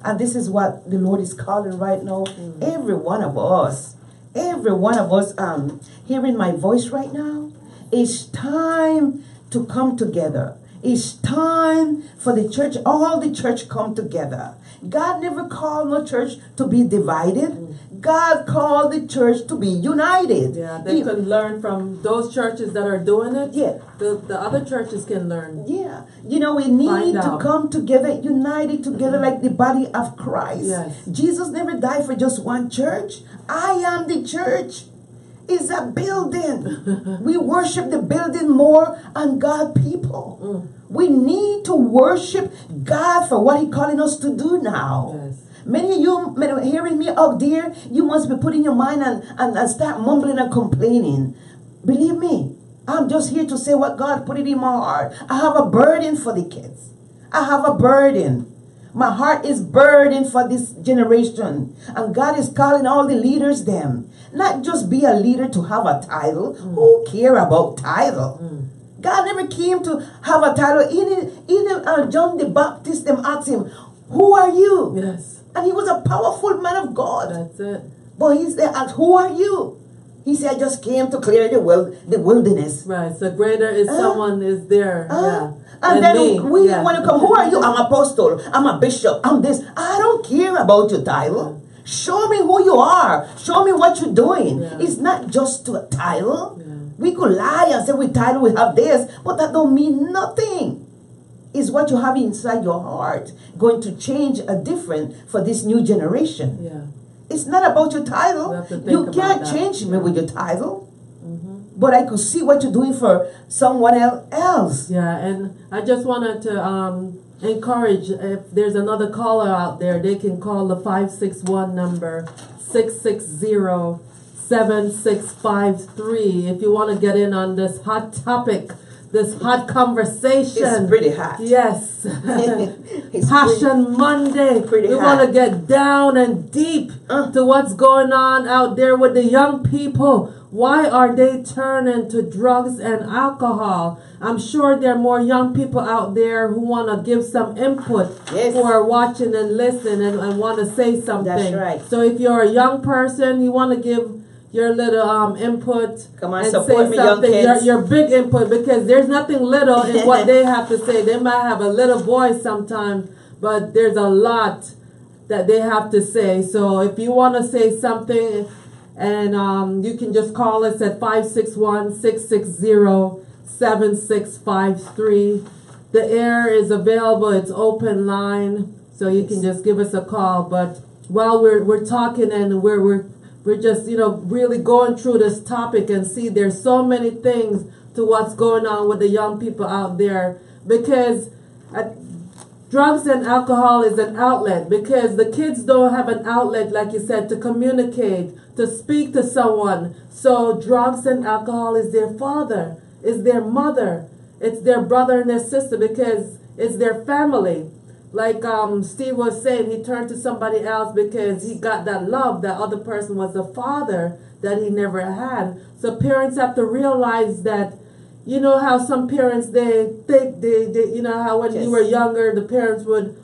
And this is what the Lord is calling right now. Every one of us hearing my voice right now, it's time to come together. It's time for the church, all the church come together. God never called no church to be divided. God called the church to be united.
Yeah, they could learn from those churches that are doing it.
Yeah.
The other churches can learn.
Yeah. You know, we need to come together, united together like the body of Christ.
Yes.
Jesus never died for just one church. I am the church. It's a building. We worship the building more than God people. We need to worship God for what He's calling us to do now.
Yes.
Many of you hearing me out there, you must be putting your mind and start mumbling and complaining. Believe me, I'm just here to say what God put it in my heart. I have a burden for the kids. I have a burden. My heart is burdened for this generation. And God is calling all the leaders them. Not just be a leader to have a title. Who care about title? God never came to have a title. Even John the Baptist, them asked him, who are you?
Yes.
And he was a powerful man of God.
That's it.
But he's there, and who are you? He said, I just came to clear the wilderness.
Right. So greater is someone is there. Yeah.
And then
me.
we
Yeah.
want to come. Who are you? I'm apostle. I'm a bishop. I'm this. I don't care about your title. Show me who you are. Show me what you're doing.
Yeah.
It's not just to a title.
Yeah.
We could lie and say we title, we have this, but that don't mean nothing. It's what you have inside your heart going to change a different for this new generation.
Yeah.
It's not about your title.
We have to think
You
about
can't
that.
change me with your title. But I could see what you're doing for someone else.
Yeah, and I just wanted to encourage, if there's another caller out there, they can call the 561 number 660-7653 if you want to get in on this hot topic, this hot conversation.
It's pretty hot.
Yes.
It's
Passion Monday.
pretty
We
hot.
want to get down and deep to what's going on out there with the young people. Why are they turning to drugs and alcohol? I'm sure there are more young people out there who want to give some input,
Yes.
who are watching and listening and want to say something.
That's right.
So if you're a young person, you want to give your little input
Come on,
and
support
say
me, young
something,
kids.
your big input, because there's nothing little in what they have to say. They might have a little voice sometimes, but there's a lot that they have to say. So if you want to say something, and you can just call us at 561-660-7653. The air is available. It's open line, so you can just give us a call. But while we're talking and we're just really going through this topic and see there's so many things to what's going on with the young people out there, because drugs and alcohol is an outlet, because the kids don't have an outlet, like you said, to communicate, to speak to someone. So drugs and alcohol is their father, is their mother, it's their brother and their sister, because it's their family. Like Steve was saying, he turned to somebody else because he got that love. That other person was a father that he never had. So parents have to realize that, you know how some parents, they think, you know how when you were younger, the parents would,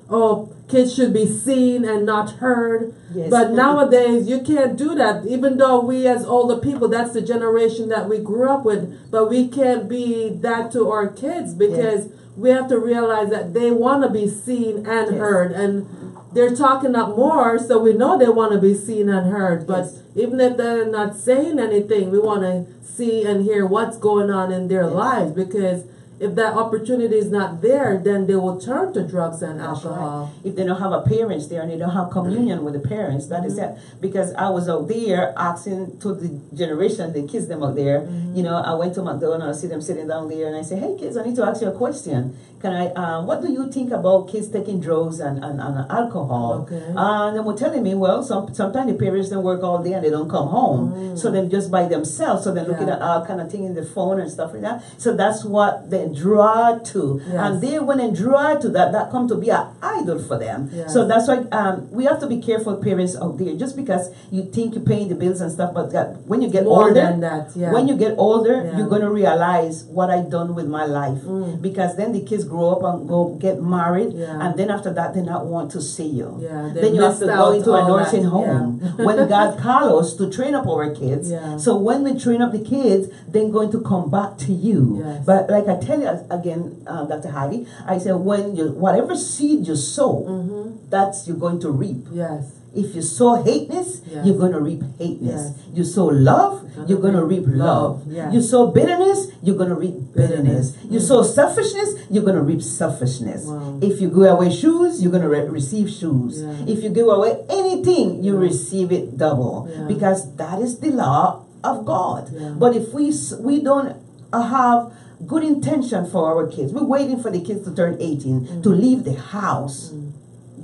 kids should be seen and not heard.
Yes.
But nowadays, you can't do that. Even though we as older people, that's the generation that we grew up with, but we can't be that to our kids, because we have to realize that they want to be seen and heard. And they're talking up more, so we know they want to be seen and heard. But even if they're not saying anything, we want to see and hear what's going on in their lives, because if that opportunity is not there, then they will turn to drugs and alcohol.
Right. If they don't have a parents there and they don't have communion with the parents, that is that. Because I was out there asking to the generation, the kids them out there, you know, I went to McDonald's, I see them sitting down there, and I say, hey kids, I need to ask you a question. Can I, what do you think about kids taking drugs and alcohol?
Okay.
And they were telling me, well, sometimes the parents don't work all day and they don't come home. So they're just by themselves. So they're looking at all kind of thing in the phone and stuff like that. So that's what they draw to.
Yes.
And they when they draw to that come to be an idol for them.
Yes.
So that's why we have to be careful, parents out there. Just because you think you're paying the bills and stuff, but when you get
More
older,
than that,
when you get older,
Yeah.
you're going to realize what I've done with my life. Because then the kids grow up and go get married, and then after that, they not want to see you.
Yeah, they
then you have to
missed
go
out
into a
all
nursing
that,
home. When God calls us to train up our kids.
Yeah.
So when we train up the kids, they're going to come back to you.
Yes.
But like I tell you again, Dr. Heidi, I said when you whatever seed you sow, that's you're going to reap.
Yes.
If you sow hateness,
Yes.
you're going to reap hateness.
Yes.
You sow love, you're going to reap love.
Yes.
You sow bitterness, you're going to reap bitterness. You sow selfishness, you're going to reap selfishness.
Wow.
If you give away shoes, you're going to receive shoes.
Yeah.
If you give away anything, you receive it double.
Yeah.
Because that is the law of God.
Yeah.
But if we don't have good intention for our kids, we're waiting for the kids to turn 18 to leave the house.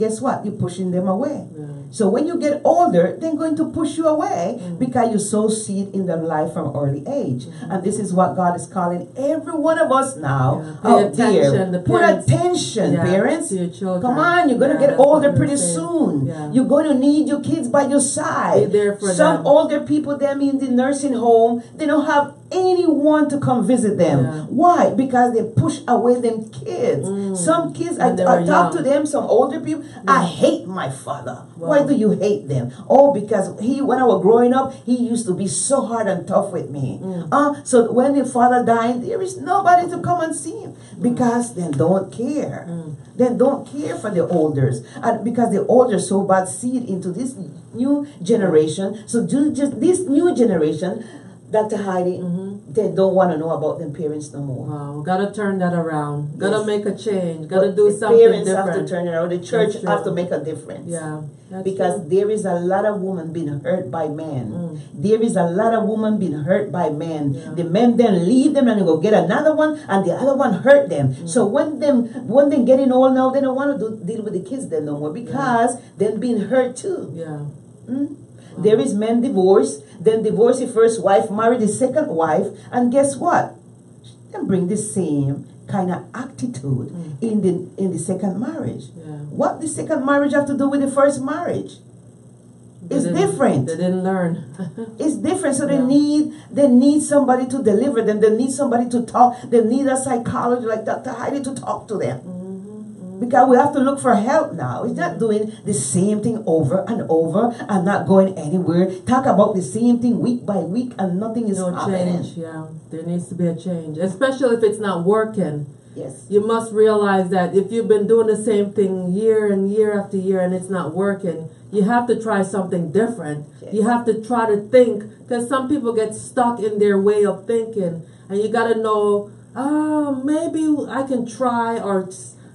guess what? You're pushing them away.
Yeah.
So when you get older, they're going to push you away because you sow seed in their life from early age. And this is what God is calling every one of us now
Pay
out there.
attention, the
Put
parents.
attention,
Yeah,
parents.
to your children.
Come on, you're going to
Yeah,
get
that's what
older
I'm
pretty
saying.
soon.
Yeah.
You're going to need your kids by your side.
Be there for
Some
them.
older people, them in the nursing home, they don't have anyone to come visit them.
Yeah.
Why? Because they push away them kids. Some kids, I
When they were
talk to
young.
them, some older people, I hate my father.
Wow.
Why do you hate them? Oh, because when I was growing up, he used to be so hard and tough with me. So when the father died, there is nobody to come and see him because they don't care. They don't care for the elders, and because the elders sow bad seed into this new generation. So just this new generation, Dr. Heidi, they don't want to know about them parents no more.
Wow, gotta turn that around. Gotta
Yes.
make a change. Gotta
But
do
the
something
parents
different.
have to turn it around. The church
That's
have to
true.
make a difference.
Yeah, that's
Because
true.
there is a lot of women being hurt by men. There is a lot of women being hurt by men.
Yeah.
The men then leave them and they go get another one, and the other one hurt them. So when they getting old now, they don't want to deal with the kids then no more because they're being hurt too.
Yeah.
There is men divorced, then divorce the first wife, marry the second wife, and guess what? They bring the same kind of attitude in the second marriage.
Yeah.
What the second marriage have to do with the first marriage? It's
They didn't-
different.
They didn't learn.
It's different. So
Yeah.
they need somebody to deliver them. They need somebody to talk. They need a psychologist like Dr. Heidi to talk to them. Because we have to look for help now. It's not doing the same thing over and over and not going anywhere. Talk about the same thing week by week and nothing is
No
happening.
change. Yeah, there needs to be a change, especially if it's not working.
Yes.
You must realize that if you've been doing the same thing year and year after year and it's not working, you have to try something different.
Yes.
You have to try to think, because some people get stuck in their way of thinking, and you got to know, maybe I can try or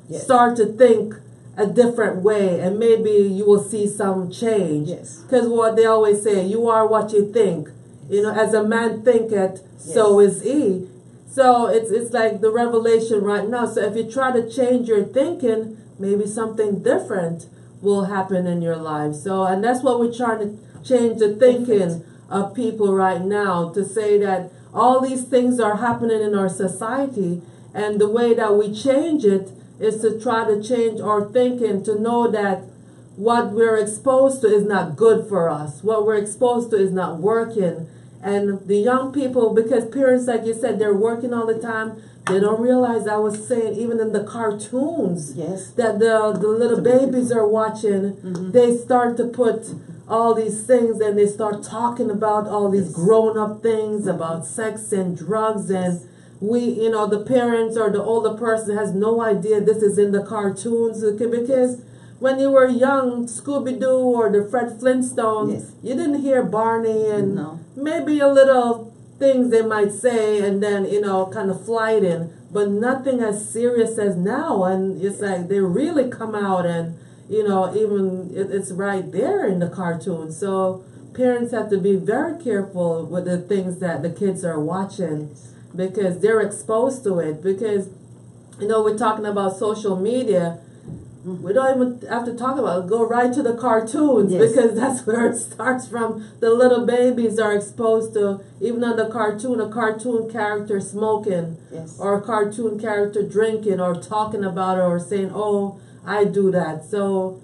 Yes.
start to think a different way, and maybe you will see some change.
Yes.
Because what they always say, you are what you think. You know, as a man thinketh, so is he. So it's like the revelation right now. So if you try to change your thinking, maybe something different will happen in your life. So, and that's what we're trying to change the thinking of people right now, to say that all these things are happening in our society, and the way that we change it is to try to change our thinking, to know that what we're exposed to is not good for us. What we're exposed to is not working. And the young people, because parents, like you said, they're working all the time, they don't realize, I was saying, even in the cartoons,
Yes.
that the little babies are watching, they start to put all these things, and they start talking about all these grown-up things, about sex and drugs, and we, the parents or the older person has no idea this is in the cartoons, because when you were young, Scooby-Doo or the Fred Flintstones,
Yes.
you didn't hear Barney and
No.
maybe a little things they might say, and then, kind of flighting, but nothing as serious as now. And it's like they really come out, and, even it's right there in the cartoon. So parents have to be very careful with the things that the kids are watching, because they're exposed to it. Because, we're talking about social media. We don't even have to talk about it. Go right to the cartoons,
Yes.
because that's where it starts from. The little babies are exposed to, even on the cartoon, a cartoon character smoking,
Yes.
or a cartoon character drinking, or talking about it, or saying, oh, I do that. So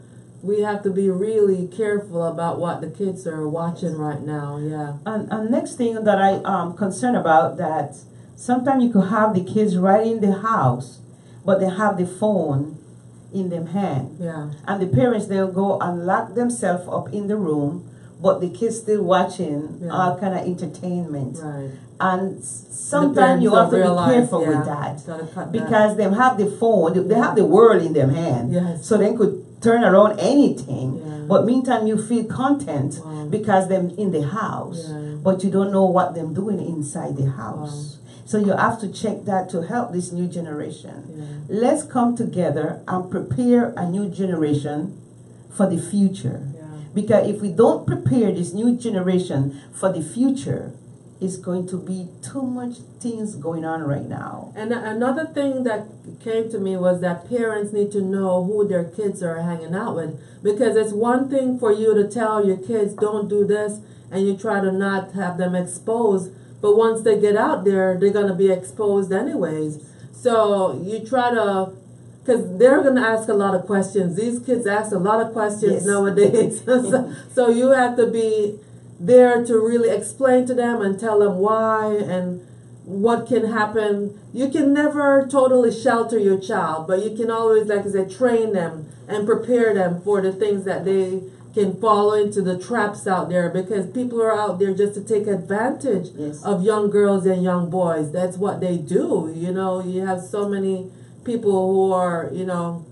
we have to be really careful about what the kids are watching right now. Yeah.
And next thing that I am concerned about, that sometimes you could have the kids right in the house, but they have the phone in them hand.
Yeah.
And the parents, they'll go and lock themselves up in the room, but the kids still watching
Yeah.
all kind of entertainment.
Right.
And sometimes you have to be careful with that.
Gotta cut that.
Because they have the phone, they have the world in their hand.
Yes.
So they could turn around anything.
Yeah.
But meantime, you feel content
Wow.
because them in the house.
Yeah.
But you don't know what them doing inside the house. So you have to check that to help this new generation.
Yeah.
Let's come together and prepare a new generation for the future.
Yeah.
Because if we don't prepare this new generation for the future, is going to be too much things going on right now.
And another thing that came to me was that parents need to know who their kids are hanging out with, because it's one thing for you to tell your kids don't do this and you try to not have them exposed, but once they get out there, they're going to be exposed anyways. So you try to, because they're going to ask a lot of questions. These kids ask a lot of questions
Yes.
nowadays. So you have to be there to really explain to them and tell them why and what can happen. You can never totally shelter your child, but you can always, like I said, train them and prepare them for the things that they can fall into, the traps out there, because people are out there just to take advantage
Yes.
of young girls and young boys. That's what they do. You know, you have so many people who are, you know,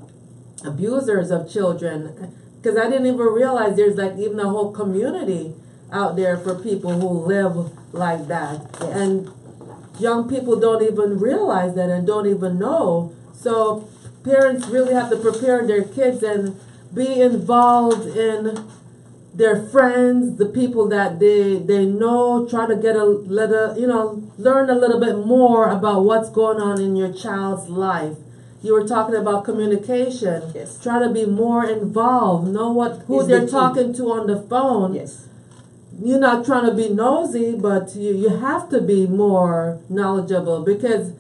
abusers of children, because I didn't even realize there's like even a whole community out there for people who live like that.
Yes.
And young people don't even realize that and don't even know. So parents really have to prepare their kids and be involved in their friends, the people that they know, try to get a little, you know, learn a little bit more about what's going on in your child's life. You were talking about communication.
Yes.
Try to be more involved. Know who
Is
they're
the key.
talking to on the phone.
Yes.
You're not trying to be nosy, but you have to be more knowledgeable, because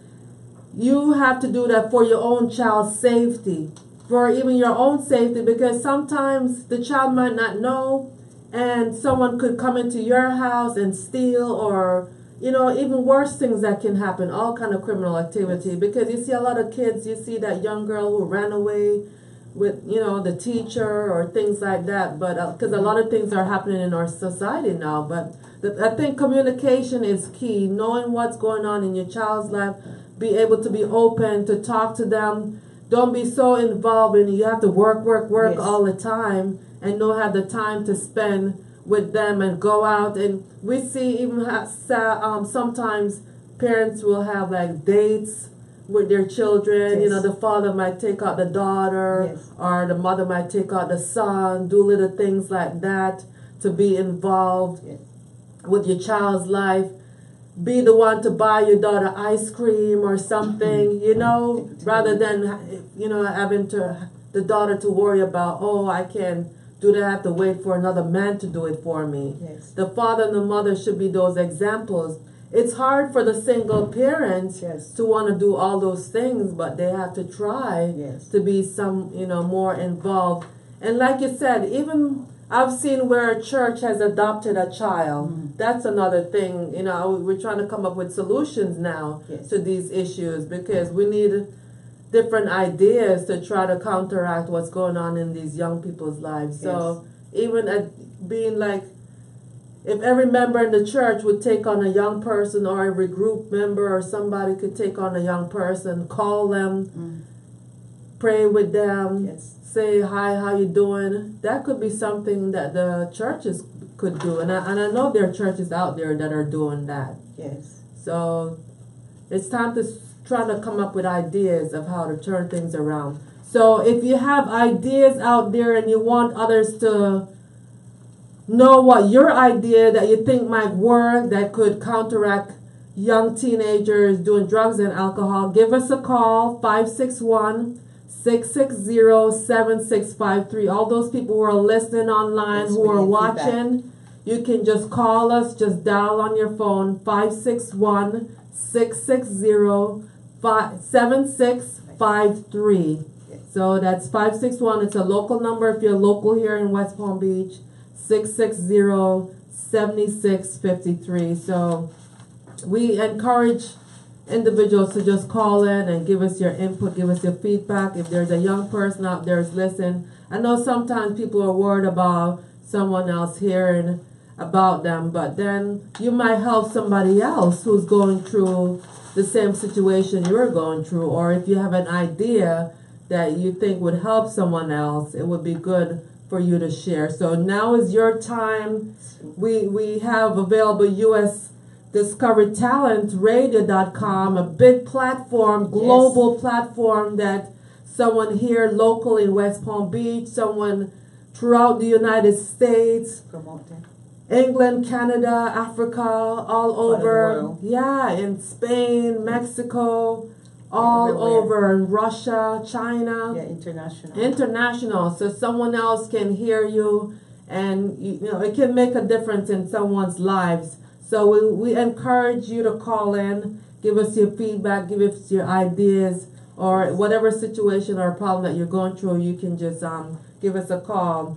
you have to do that for your own child's safety, for even your own safety, because sometimes the child might not know and someone could come into your house and steal, or, you know, even worse things that can happen, all kind of criminal activity. Because you see a lot of kids, you see that young girl who ran away with, you know, the teacher or things like that, but because a lot of things are happening in our society now. But I think communication is key, knowing what's going on in your child's life, be able to be open, to talk to them. Don't be so involved in, you have to work
Yes.
all the time, and not have the time to spend with them and go out. And we see even sometimes parents will have like dates with their children.
Yes.
You know, the father might take out the daughter,
Yes.
or the mother might take out the son, do little things like that to be involved
Yes.
with your child's life. Be the one to buy your daughter ice cream or something, you know, rather than, you know, having the daughter to worry about, oh, I can't do that, I have to wait for another man to do it for me.
Yes.
The father and the mother should be those examples. It's hard for the single parents
Yes.
to want to do all those things, but they have to try
Yes.
to be more involved. And like you said, even I've seen where a church has adopted a child.
Mm-hmm.
That's another thing. You know, we're trying to come up with solutions now
Yes.
to these issues, because we need different ideas to try to counteract what's going on in these young people's lives. So even at being like, if every member in the church would take on a young person, or every group member or somebody could take on a young person, call them, pray with them,
Yes.
say hi, how you doing? That could be something that the churches could do, and I know there are churches out there that are doing that.
Yes.
So it's time to try to come up with ideas of how to turn things around. So if you have ideas out there and you want others to know what your idea that you think might work, that could counteract young teenagers doing drugs and alcohol, give us a call, 561-660-7653. All those people who are listening online,
Yes,
who
we
are
need
watching, you can just call us, just dial on your phone, 561-660-7653. So that's 561. It's a local number if you're local here in West Palm Beach. 660-7653. So we encourage individuals to just call in and give us your input, give us your feedback. If there's a young person out there who's listening, I know sometimes people are worried about someone else hearing about them, but then you might help somebody else who's going through the same situation you're going through. Or if you have an idea that you think would help someone else, it would be good for you to share. So now is your time. We have available US Discovery Talent Radio.com, a big platform, global platform that someone here locally in West Palm Beach, someone throughout the United States,
Promote them.
England, Canada, Africa, all
All over the
over.
world.
Yeah, in Spain, Mexico, all
Everywhere.
over, in Russia, China.
Yeah, international.
International, so someone else can hear you, and you know it can make a difference in someone's lives. So we encourage you to call in, give us your feedback, give us your ideas, or whatever situation or problem that you're going through. You can just give us a call.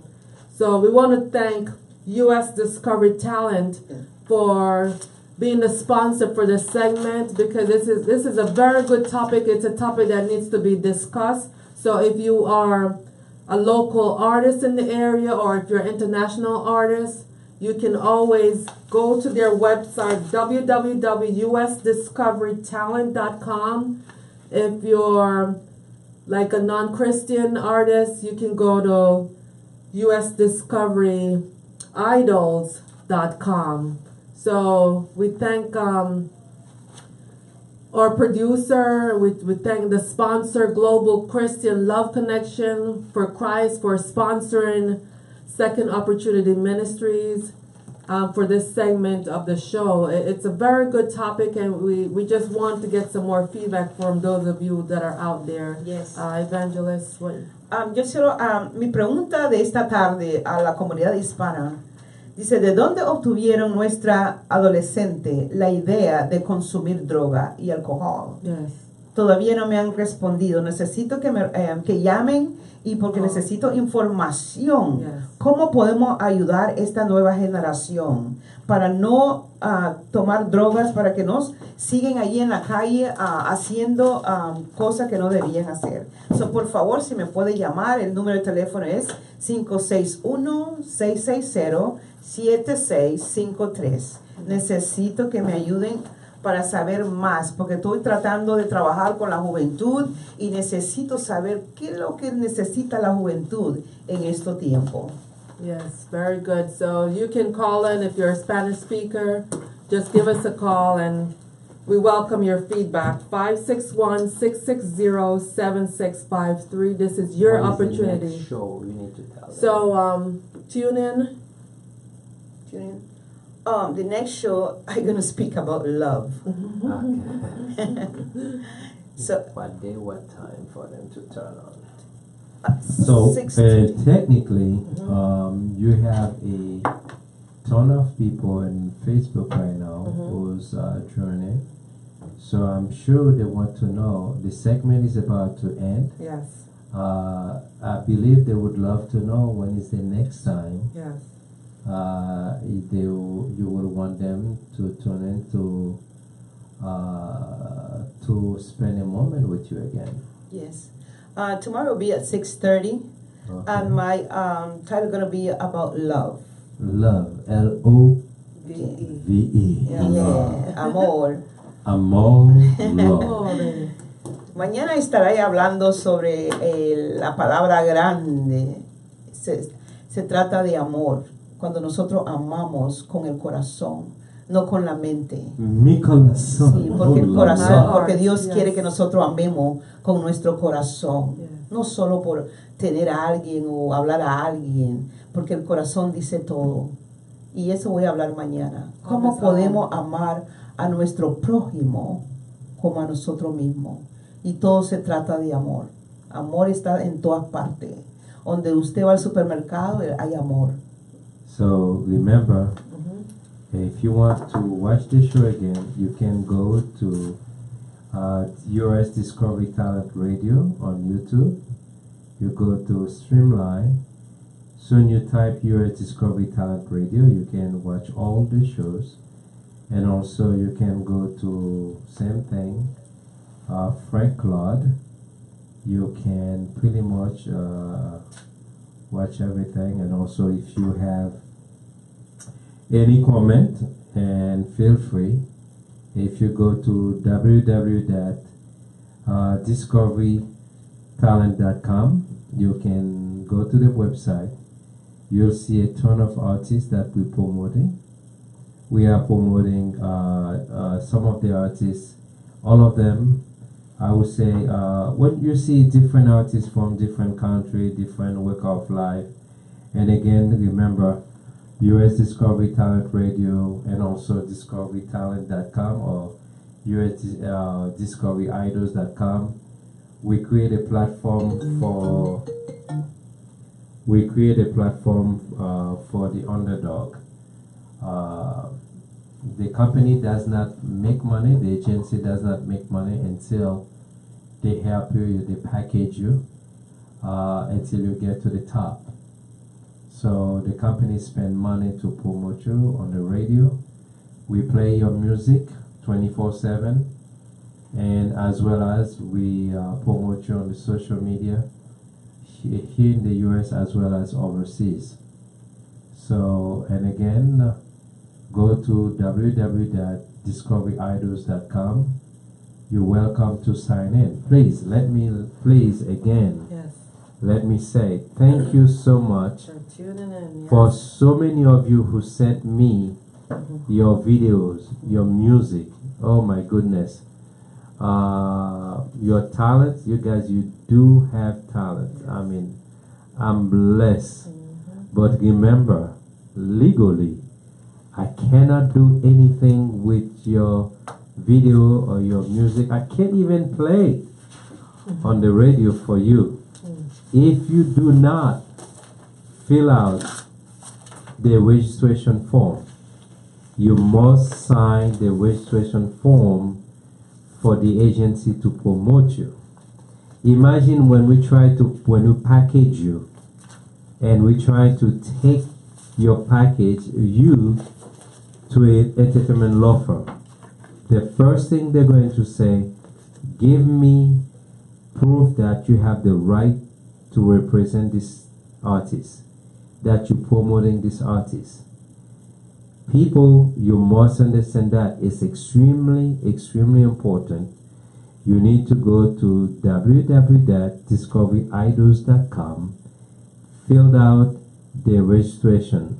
So we want to thank U.S. Discovery Talent for being the sponsor for this segment, because this is a very good topic. It's a topic that needs to be discussed. So if you are a local artist in the area, or if you're an international artist, you can always go to their website, www.usdiscoverytalent.com. If you're like a non-Christian artist, you can go to usdiscoveryidols.com. So we thank our producer, we thank the sponsor, Global Christian Love Connection for Christ, for sponsoring Second Opportunity Ministries for this segment of the show. It's a very good topic, and we just want to get some more feedback from those of you that are out there.
Yes.
Evangelist, what?
Yo quiero, mi pregunta de esta tarde a la comunidad hispana dice: ¿de dónde obtuvieron nuestra adolescente la idea de consumir droga y alcohol?
Yes.
Todavía no me han respondido. Necesito que llamen, y porque necesito información.
Yes.
¿Cómo podemos ayudar esta nueva generación para no tomar drogas, para que no siguen allí en la calle haciendo cosas que no deberían hacer? So, por favor, si me puede llamar, el número de teléfono es 561-660-7653. Necesito que me ayuden para saber más, porque estoy tratando de trabajar con la juventud y necesito saber qué es lo que necesita la juventud en este tiempo.
Yes, very good. So you can call in if you're a Spanish speaker. Just give us a call, and we welcome your feedback. 561-660-7653. This is your
What is the
opportunity.
next show you need to tell them?
So tune in.
The next show, I'm going to speak about love.
Okay.
So,
What day, what time for them to turn on?
So
6:30.
technically, you have a ton of people in Facebook right now who's joining. So I'm sure they want to know. The segment is about to end.
Yes,
I believe they would love to know when is the next time.
yes.
You will want them to tune in to spend a moment with you again.
Yes. Tomorrow will be at 6:30,
Okay.
and my title going to be about love.
Love, Love.
Yeah, amor.
Amor, love.
Oh,
Mañana estaré hablando sobre la palabra grande. Se trata de amor, cuando nosotros amamos con el corazón, no con la mente.
Mi corazón.
Sí, porque el
Oh,
corazón,
Lord.
porque Dios
Yes.
quiere que nosotros amemos con nuestro corazón,
Yes.
no solo por tener a alguien o hablar a alguien, porque el corazón dice todo. Y eso voy a hablar mañana. ¿Cómo
Vamos a
podemos amar a nuestro prójimo como a nosotros mismos? Y todo se trata de amor. Amor está en todas partes. Donde usted va al supermercado, hay amor.
So remember, if you want to watch the show again, you can go to US Discovery Talent Radio on YouTube. You go to Streamline. Soon you type US Discovery Talent Radio. You can watch all the shows, and also you can go to same thing, Frank Claude. You can pretty much watch everything, and also if you have any comment, and feel free, if you go to www.discoverytalent.com, you can go to the website. You'll see a ton of artists that we're promoting. We are promoting some of the artists, all of them. I would say when you see different artists from different country, different work of life, and again, remember, US Discovery Talent Radio, and also discoverytalent.com or US discoveryidols.com. We create a platform for for the underdog. The company does not make money, the agency does not make money until they help you, they package you until you get to the top. So the company spend money to promote you on the radio. We play your music 24/7, and as well as we promote you on the social media here in the US as well as overseas. So, and again, go to www.discoveryidols.com. You're welcome to sign in. Please again,
Yes.
let me say thank you so much
For tuning in. Yes.
for so many of you who sent me your videos, your music. Oh my goodness. Your talent, you guys, you do have talent. I mean, I'm blessed. But remember, legally, I cannot do anything with your video or your music. I can't even play on the radio for you. If you do not fill out the registration form, you must sign the registration form for the agency to promote you. Imagine when we package you and we try to take your package, you to an entertainment law firm. The first thing they're going to say, give me proof that you have the right to represent this artist, that you're promoting this artist. People, you must understand that it's extremely, extremely important. You need to go to www.discoveryidols.com, fill out the registration,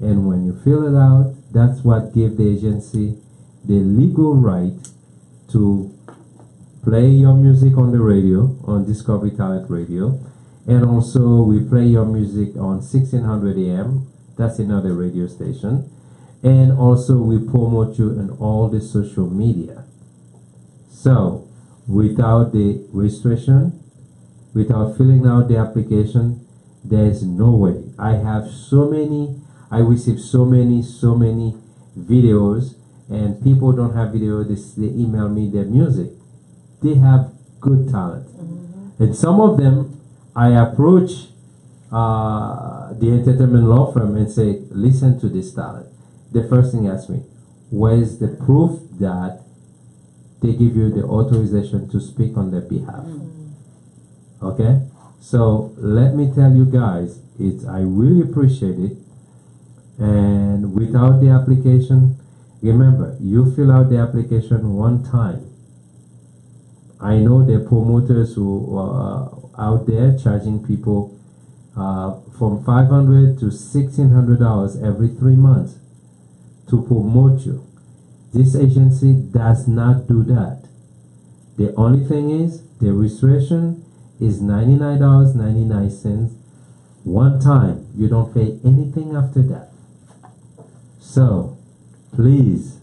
and when you fill it out, that's what gives the agency the legal right to play your music on the radio, on Discovery Talent Radio, and also we play your music on 1600 AM. That's another radio station. And also we promote you in all the social media. So, without the registration, without filling out the application, there is no way. I receive so many videos, and people don't have video, they email me their music. They have good talent. And some of them, I approach the entertainment law firm and say, listen to this talent. The first thing ask me, where's the proof that they give you the authorization to speak on their behalf? Okay? So let me tell you guys, I really appreciate it. And without the application, remember, you fill out the application one time. I know the promoters who are out there charging people from $500 to $1,600 every 3 months to promote you. This agency does not do that. The only thing is, the registration is $99.99 one time. You don't pay anything after that. So, please,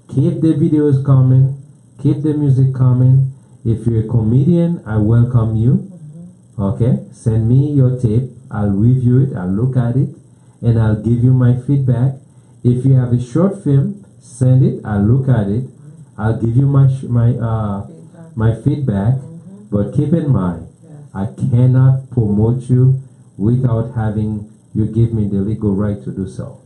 keep the videos coming, keep the music coming. If you're a comedian, I welcome you. Okay, send me your tape. I'll review it, I'll look at it, and I'll give you my feedback. If you have a short film, send it, I'll look at it. I'll give you my feedback. But keep in mind, I cannot promote you without having you give me the legal right to do so.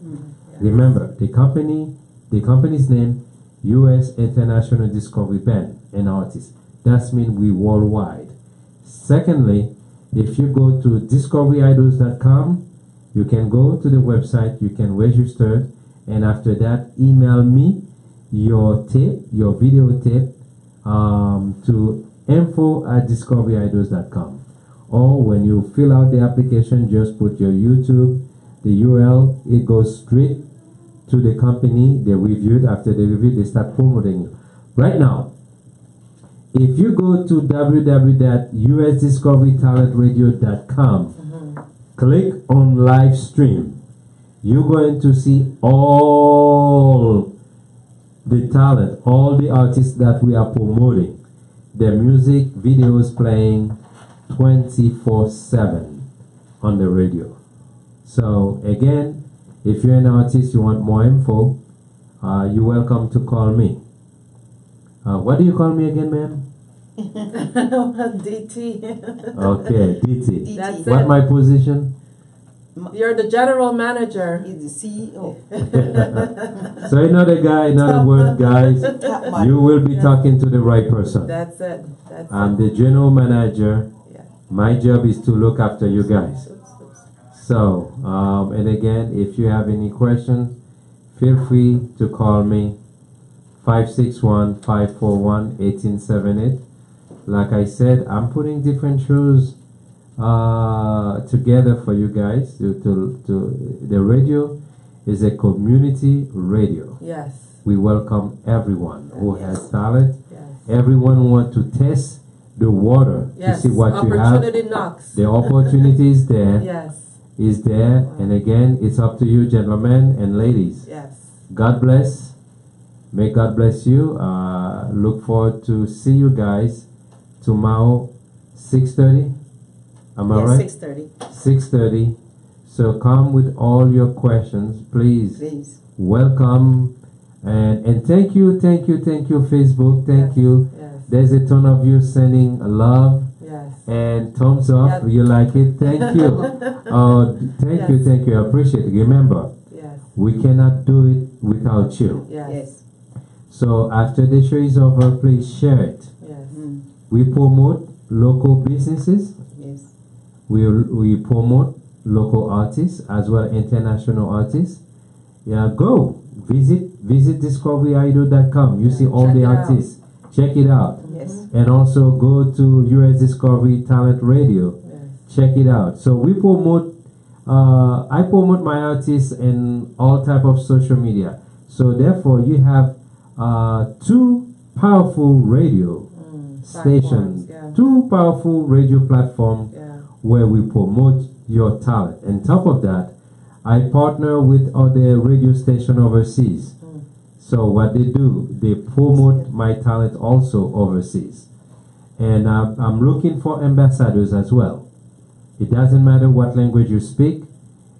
Remember, the company's name, US International Discovery Band and Artists. That means we worldwide. Secondly, if you go to discoveryidols.com, you can go to the website, you can register, and after that, email me your tape, your video tape, to info@discoveryidols.com. Or when you fill out the application, just put your YouTube, the URL, it goes straight to the company. They review it. After they review it, they start promoting you. Right now, if you go to www.usdiscoverytalentradio.com, click on live stream. you're going to see all the talent, all the artists that we are promoting. Their music videos playing 24/7 on the radio. So again, if you're an artist, you want more info, you're welcome to call me. What do you call me again, ma'am?
DT.
Okay, DT.
That's
What
it.
my position?
You're the general manager.
He's the CEO.
So another guy, another word, guys.
Top man.
You will be talking to the right person.
That's it. That's
I'm the general manager.
Yeah.
My job is to look after you guys. So, and again, if you have any questions, feel free to call me 561-541-1878. Like I said, I'm putting different shows together for you guys. The radio is a community radio.
Yes.
We welcome everyone who has talent.
Yes.
Everyone want to test the water
Yes.
to see what you have.
Opportunity knocks.
The opportunity is there.
Yes.
Is there, and again, it's up to you, gentlemen and ladies.
Yes.
God bless. May God bless you. Look forward to see you guys tomorrow, 6:30. Am I right?
6:30.
6:30. So come with all your questions, please.
Please.
Welcome, and thank you, Facebook, thank
Yes.
you.
Yes.
There's a ton of you sending love
Yes.
and thumbs up.
Yes.
You like it? Thank you. Thank you,
Yes.
thank you. I appreciate it. Remember,
Yes.
we cannot do it without you.
Yes.
Yes.
So after the show is over, please share it.
Yes.
Mm.
We promote local businesses.
Yes.
We promote local artists as well international artists. Yeah, go visit discoveryidol.com. You see all
Check
the
it out.
artists. Check it out.
Yes.
And also go to US Discovery Talent Radio.
Yes.
Check it out. So we promote. I promote my artists in all type of social media. So therefore, you have two powerful radio stations,
Platforms, yeah.
two powerful radio platforms
Yeah.
where we promote your talent. On top of that, I partner with other radio station overseas. So what they do, they promote my talent also overseas. And I'm looking for ambassadors as well. It doesn't matter what language you speak.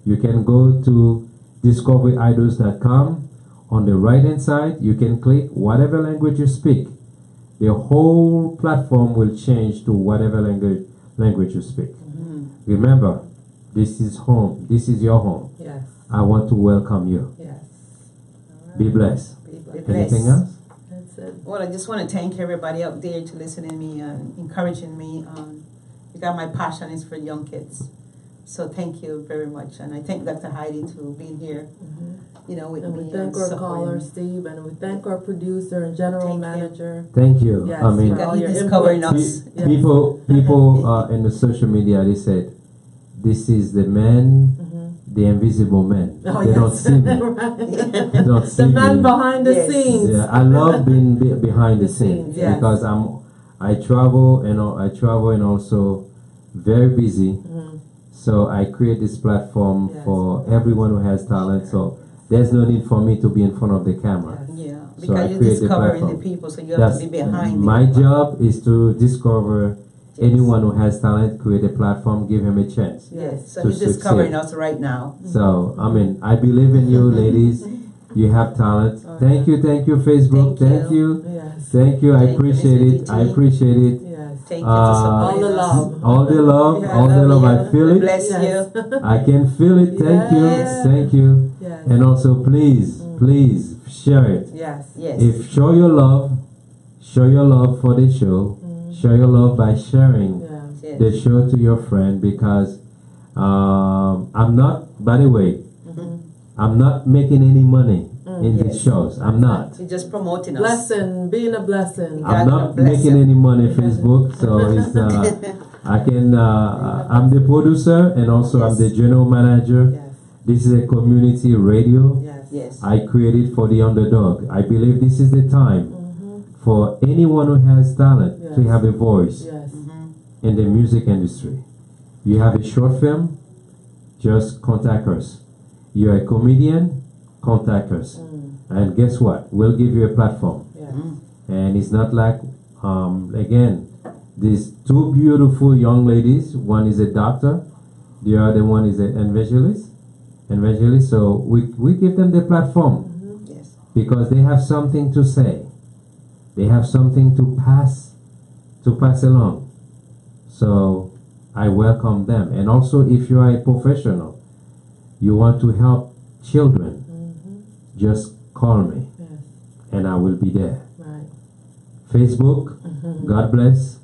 You can go to discoveryidols.com. On the right hand side, you can click whatever language you speak. The whole platform will change to whatever language you speak. Remember, this is home. This is your home.
Yes.
I want to welcome you.
Yes.
Be blessed.
Be blessed.
Be blessed.
Anything else?
That's it.
Well, I just want to thank everybody out there to listening to me and encouraging me. Because my passion is for young kids. So thank you very much. And I thank Dr. Heidi to being here, with
And
me.
we thank our caller, Steve, and we thank our producer and general
Thank you.
manager.
Thank you.
Yes,
I mean,
for all
He
your
discovering
input.
us.
Yes.
people in the social media, they said, this is the man, the invisible man.
Oh,
They
yes.
don't see me.
Right.
They don't see
The man
me.
behind the
Yes.
scenes.
Yeah, I love being behind the
The
scenes
scenes, yes.
because I travel and also very busy. So I create this platform
Yes.
for everyone who has talent. So there's no need for me to be in front of the camera.
Yes.
Yeah,
So I
because you're
create the
discovering the
platform.
people, so you have
That's
to be behind
my
it.
job is to discover
Yes.
anyone who has talent, create a platform, give him a chance.
Yes, so
To
he's discovering
succeed.
us right now.
So I mean, I believe in you, ladies. You have talent. Thank you, Facebook.
Thank
you.
Yes.
Thank you. I
Thank you,
appreciate
Mr.
it. I
DT.
appreciate it.
Yes.
Thank you for supporting
All the
us.
love.
All the love,
Yeah,
all the love. I feel it.
Bless
Yes.
you.
I can feel it. Thank you.
Yes.
Thank you.
Yes.
And also, please share it.
Yes.
Yes.
If show your love for the show. Show your love by sharing
Yeah.
Yes.
the show to your friend because I'm not. By the way, I'm not making any money in these
Yes.
shows. I'm not.
He's just promoting us.
Blessing, being a blessing.
Yeah.
I'm
God
not
bless
making
you.
any money Facebook. So it's I can. I'm the producer and also I'm
Yes.
the general manager.
Yes.
This is a community radio.
Yes.
Yes.
I created for the underdog. I believe this is the time for anyone who has talent to
Yes.
have a voice
Yes.
in the music industry. You have a short film, just contact us. You're a comedian, contact us. And guess what? We'll give you a platform.
Yes.
And it's not like, again, these two beautiful young ladies. One is a doctor, the other one is an evangelist. So we give them the platform
Yes.
because they have something to say. They have something to pass along. So I welcome them. And also, if you are a professional, you want to help children, just call me
Yes.
and I will be there.
Right.
Facebook, God bless.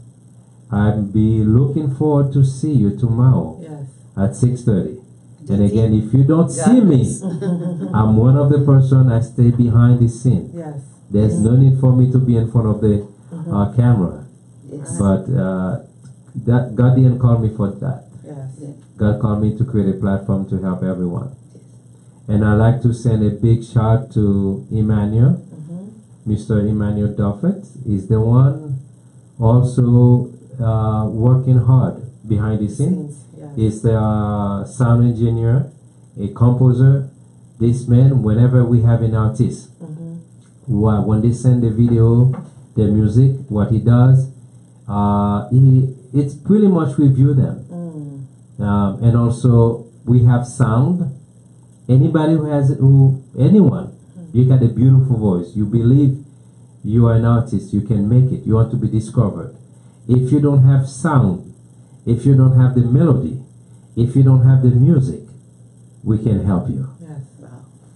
I'll be looking forward to see you tomorrow
Yes.
at 6:30. And again, if you don't see me, I'm one of the person I stay behind the scene.
Yes.
There's no need for me to be in front of the camera.
Yes.
But that God didn't call me for that.
Yes.
God called me to create a platform to help everyone. And I'd like to send a big shout to Emmanuel, Mr. Emmanuel Duffett. He's the one also working hard behind the scenes.
Yes.
He's the sound engineer, a composer. This man, whenever we have an artist, when they send the video, the music, what he does, it's pretty much review them. And also we have sound. Anybody anyone, you got a beautiful voice, you believe you are an artist, you can make it, you want to be discovered. If you don't have sound, if you don't have the melody, if you don't have the music, we can help you.
Yes.
Wow.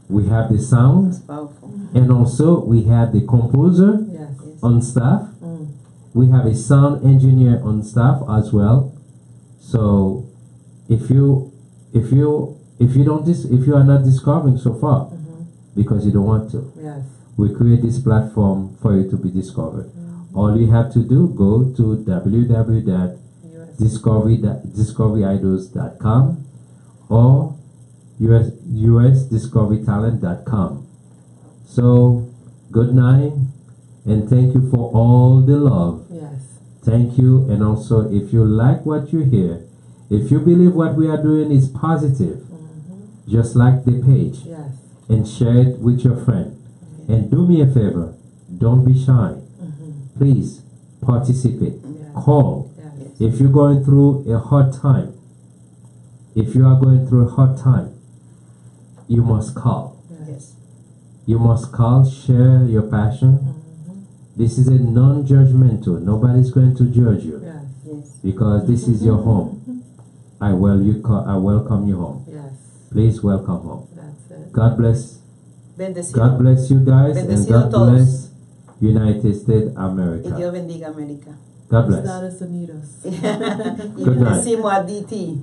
We have the sound,
It's powerful.
and also we have the composer
Yes.
on staff. We have a sound engineer on staff as well. So if you are not discovering so far because you don't want to,
Yes.
we create this platform for you to be discovered. All you have to do, go to www.discoveryidols.com or usdiscoverytalent.com. So good night and thank you for all the love.
Yes.
Thank you. And also, if you like what you hear, if you believe what we are doing is positive, just like the page
Yes.
and share it with your friend. And do me a favor, don't be shy. Please participate. Call.
Yes.
If you're going through a hard time, you must call.
Yes.
You must call, share your passion. This is a non-judgmental. Nobody's going to judge you
Yes.
Yes.
because this is your home. I welcome you home.
Yes.
Please welcome home.
That's it.
God bless.
Bendecido.
God bless you guys and
Bendecido
God
todos.
bless United States
Y
America.
Dios bendiga América.
God bless.
Estados Unidos.
Y
Good night.
bendecimos a DT.